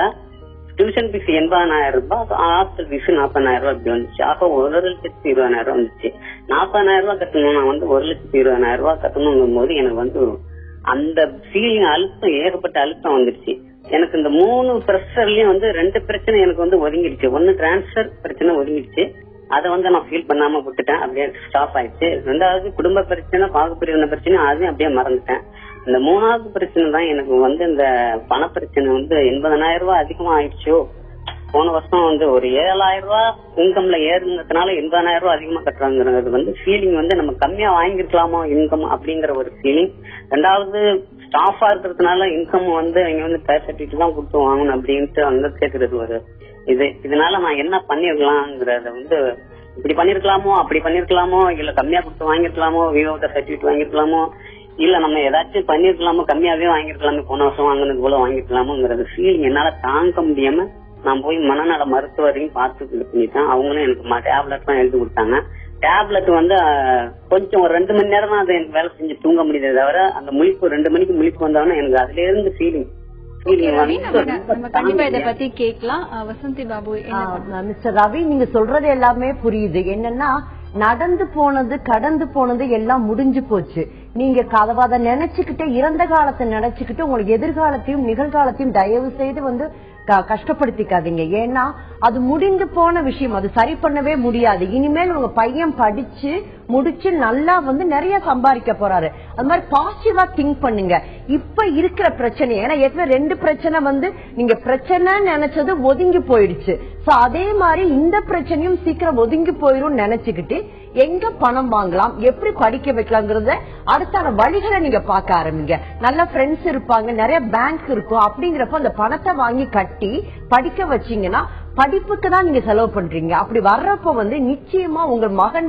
டியூஷன் ஃபீஸ் 80,000 ரூபாய், ஹாஸ்டல் ஃபீஸ் 40,000 ரூபாய் இப்படி வந்துச்சு. ஆக 1,20,000 வந்துச்சு. 40,000 ரூபாய் கட்டணும், நான் 1,20,000 ரூபாய் கட்டணுங்கும் போது எனக்கு அந்த ஃபீலிங் அழுத்தம், ஏகப்பட்ட அழுத்தம் வந்துருச்சு. எனக்கு இந்த 3 ப்ரெஷர்லயும் 2 பிரச்சனை எனக்கு ஒதுங்கிடுச்சு. ஒன்னு டிரான்ஸ்பர் பிரச்சனை ஒதுங்கிடுச்சு, அதை நான் ஃபீல் பண்ணாம விட்டுட்டேன், அப்படியே ஸ்டாப் ஆயிடுச்சு. 2வது குடும்ப பிரச்சனை, பாகுப்பிரிவின பிரச்சனை, அதையும் அப்படியே மறந்துட்டேன். இந்த 3வது பிரச்சனை தான் எனக்கு இந்த பண பிரச்சனை 80,000 ரூபாய் அதிகமா ஆயிடுச்சோ. போன வருஷம் ஒரு 7,000 ரூபாய் இன்கம்ல ஏறினதுனால 80,000 ரூபாய் அதிகமா கட்டுறாங்கிறது ஃபீலிங் நம்ம கம்மியா வாங்கிருக்கலாமோ இன்கம் அப்படிங்கிற ஒரு ஃபீலிங். 2வது ஸ்டாஃபா இருக்கிறதுனால இன்கம் இங்க பே சர்டிபிகேட் தான் கொடுத்து வாங்கணும் அப்படின்ட்டு அங்க கேக்குறது இதனால நான் என்ன பண்ணிருக்கலாம்ங்கறத இப்படி பண்ணிருக்கலாமோ, அப்படி பண்ணிருக்கலாமோ, இல்ல கம்மியா கொடுத்து வாங்கிருக்கலாமோ, விஓட சர்டிபிகேட் வாங்கிருக்கலாமோ, இல்ல நம்ம ஏதாச்சும் பண்ணிருக்கலாமோ, கம்மியாவே வாங்கிருக்கலாமோ, போன வருஷம் வாங்கினது போல வாங்கிருக்கலாமோங்கிறது ஃபீலிங் என்னால தாங்க முடியாம நான் போய் மனநல மருத்துவரையும் பார்த்து பண்ணிட்டேன். அவங்களும் எனக்கு டேப்லெட் தான் எழுதி கொடுத்தாங்க. டேப்லெட் கொஞ்சம் ஒரு 2 மணி நேரம் தான் அதை எனக்கு வேலை செஞ்சு தூங்க முடியுதே தவிர, அந்த முழிப்பு 2 மணிக்கு முழிப்பு வந்தாலும் எனக்கு அதுல இருந்து ஃபீலிங் கண்டிப்பா இதை பத்தி கேட்கலாம். வசந்தி பாபு. மிஸ்டர் ரவி, நீங்க சொல்றது எல்லாமே புரியுது. என்னன்னா நடந்து போனது கடந்து போனது எல்லாம் முடிஞ்சு போச்சு. நீங்க அதை நினைச்சுக்கிட்டு இறந்த காலத்தை நினைச்சுக்கிட்டு உங்களுக்கு எதிர்காலத்தையும் நிகழ்காலத்தையும் தயவு செய்து கஷ்டப்படுத்திக்காதீங்க. ஏன்னா அது முடிந்து போன விஷயம், அது சரி பண்ணவே முடியாது. இனிமேல் உங்க பையன் படிச்சு முடிச்சு நல்லா நிறைய சம்பாதிக்க போறாரு. அது மாதிரி பாசிட்டிவா திங்க் பண்ணுங்க. இப்ப இருக்கிற பிரச்சனை, ஏன்னா ஏற்கனவே 2 பிரச்சனை நீங்க பிரச்சனை நினைச்சது ஒதுங்கி போயிடுச்சு. சோ அதே மாதிரி இந்த பிரச்சனையும் சீக்கிரம் ஒதுங்கி போயிரும் நினைச்சுக்கிட்டு எங்க பணம் வாங்கலாம், எப்படி படிக்க வைக்கலாம்ங்கறத அடுத்த வழிகளை நீங்க பார்க்க ஆரம்பிங்க. நல்ல ஃப்ரெண்ட்ஸ் இருப்பாங்க, நிறைய பேங்க் இருக்கும். அப்படிங்கிறப்ப அந்த பணத்தை வாங்கி கட்டி படிக்க வச்சீங்கன்னா படிப்புக்கு தான் நீங்க செலவு பண்றீங்க. அப்படி வர்றப்ப நிச்சயமா உங்க மகன்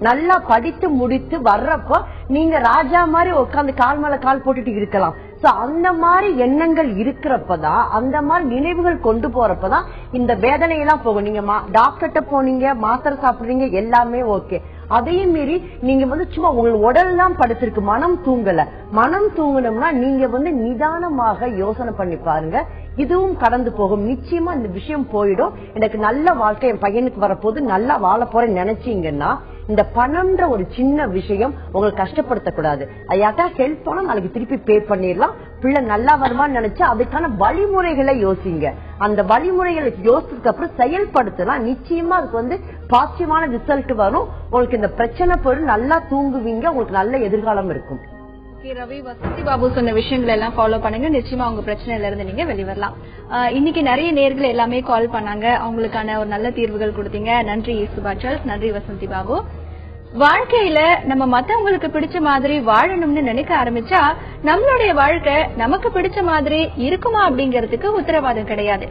நல்லா படித்து முடித்து வர்றப்ப நீங்க ராஜா மாதிரி உட்காந்து கால் மேல கால் போட்டுட்டு இருக்கலாம். சோ அந்த மாதிரி எண்ணங்கள் இருக்கிறப்பதான், அந்த மாதிரி நினைவுகள் கொண்டு போறப்பதான் இந்த வேதனையெல்லாம் போகும். நீங்க டாக்டர்கிட்ட போனீங்க, மாத்திரை சாப்பிடுறீங்க, எல்லாமே ஓகே. அதையும் மீறி நீங்க சும்மா உங்க உடல் தான் படுத்திருக்கு, மனம் தூங்கல. மனம் தூங்கணும்னா நீங்க நிதானமாக யோசனை பண்ணி பாருங்க. இதுவும் கடந்து போகும். நிச்சயமா இந்த விஷயம் போயிடும். எனக்கு நல்ல வாழ்க்கை என் பையனுக்கு வரப்போது, நல்லா வாழ போறேன்னு நினைச்சீங்கன்னா இந்த பணம்ன்ற ஒரு சின்ன விஷயம் உங்களுக்கு கஷ்டப்படுத்தக்கூடாது. ஐயாட்டா ஹெல்ப் பண்ணா நாளைக்கு திருப்பி பே பண்ணிடலாம். பிள்ளை நல்லா வருமானு நினைச்சா அதுக்கான வழிமுறைகளை யோசிங்க. அந்த வழிமுறைகளை யோசிச்சதுக்கு அப்புறம் செயல்படுத்தலாம். நிச்சயமா அதுக்கு பாசிட்டிவான ரிசல்ட் வரும். உங்களுக்கு இந்த பிரச்சனை போயிடும், நல்லா தூங்குவீங்க, உங்களுக்கு நல்ல எதிர்காலம் இருக்கும். ரவி, வசந்தி பாபு சொன்ன விஷயங்கள் எல்லாம் ஃபாலோ பண்ணுங்க. நிச்சயமா உங்க பிரச்சனையில இருந்து நீங்க வெளிவரலாம். இன்னைக்கு நிறைய நேர்கள் எல்லாமே கால் பண்ணாங்க, அவங்களுக்கான ஒரு நல்ல தீர்வுகள் கொடுத்தீங்க. நன்றி சுபாச்சல், நன்றி வசந்தி பாபு. வாழ்க்கையில நம்ம மத்தவங்களுக்கு பிடிச்ச மாதிரி வாழணும்னு நினைக்க ஆரம்பிச்சா நம்மளுடைய வாழ்க்கை நமக்கு பிடிச்ச மாதிரி இருக்குமா அப்படிங்கறதுக்கு உத்தரவாதம் கிடையாது.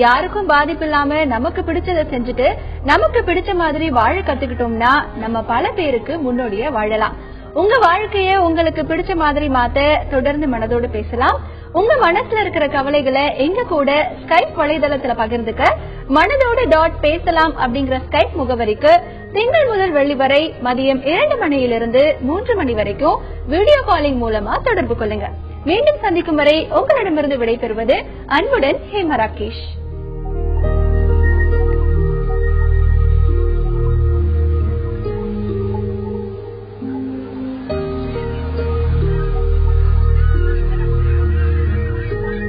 யாருக்கும் பாதிப்பு இல்லாம நமக்கு பிடிச்சதை செஞ்சுட்டு நமக்கு பிடிச்ச மாதிரி வாழ கத்துக்கிட்டோம்னா நம்ம பல பேருக்கு முன்னோடியா வாழலாம். உங்க வாழ்க்கைய உங்களுக்கு பிடிச்ச மாதிரி மாத்த தொடர்ந்து மனதோடு பேசலாம். உங்க மனசுல இருக்கிற கவலைகளை எங்க கூட ஸ்கைப் வலைதளத்துல பகிர்ந்துக்க மனதோடு .பேசலாம் அப்படிங்கிற ஸ்கைப் முகவரிக்கு திங்கள் முதல் வெள்ளி வரை மதியம் 2 மணியிலிருந்து 3 மணி வரைக்கும் வீடியோ காலிங் மூலமா தொடர்பு கொள்ளுங்க. மீண்டும் சந்திக்கும் வரை உங்களிடமிருந்து விடைபெறுவது அன்புடன் ஹேமா ராகேஷ்.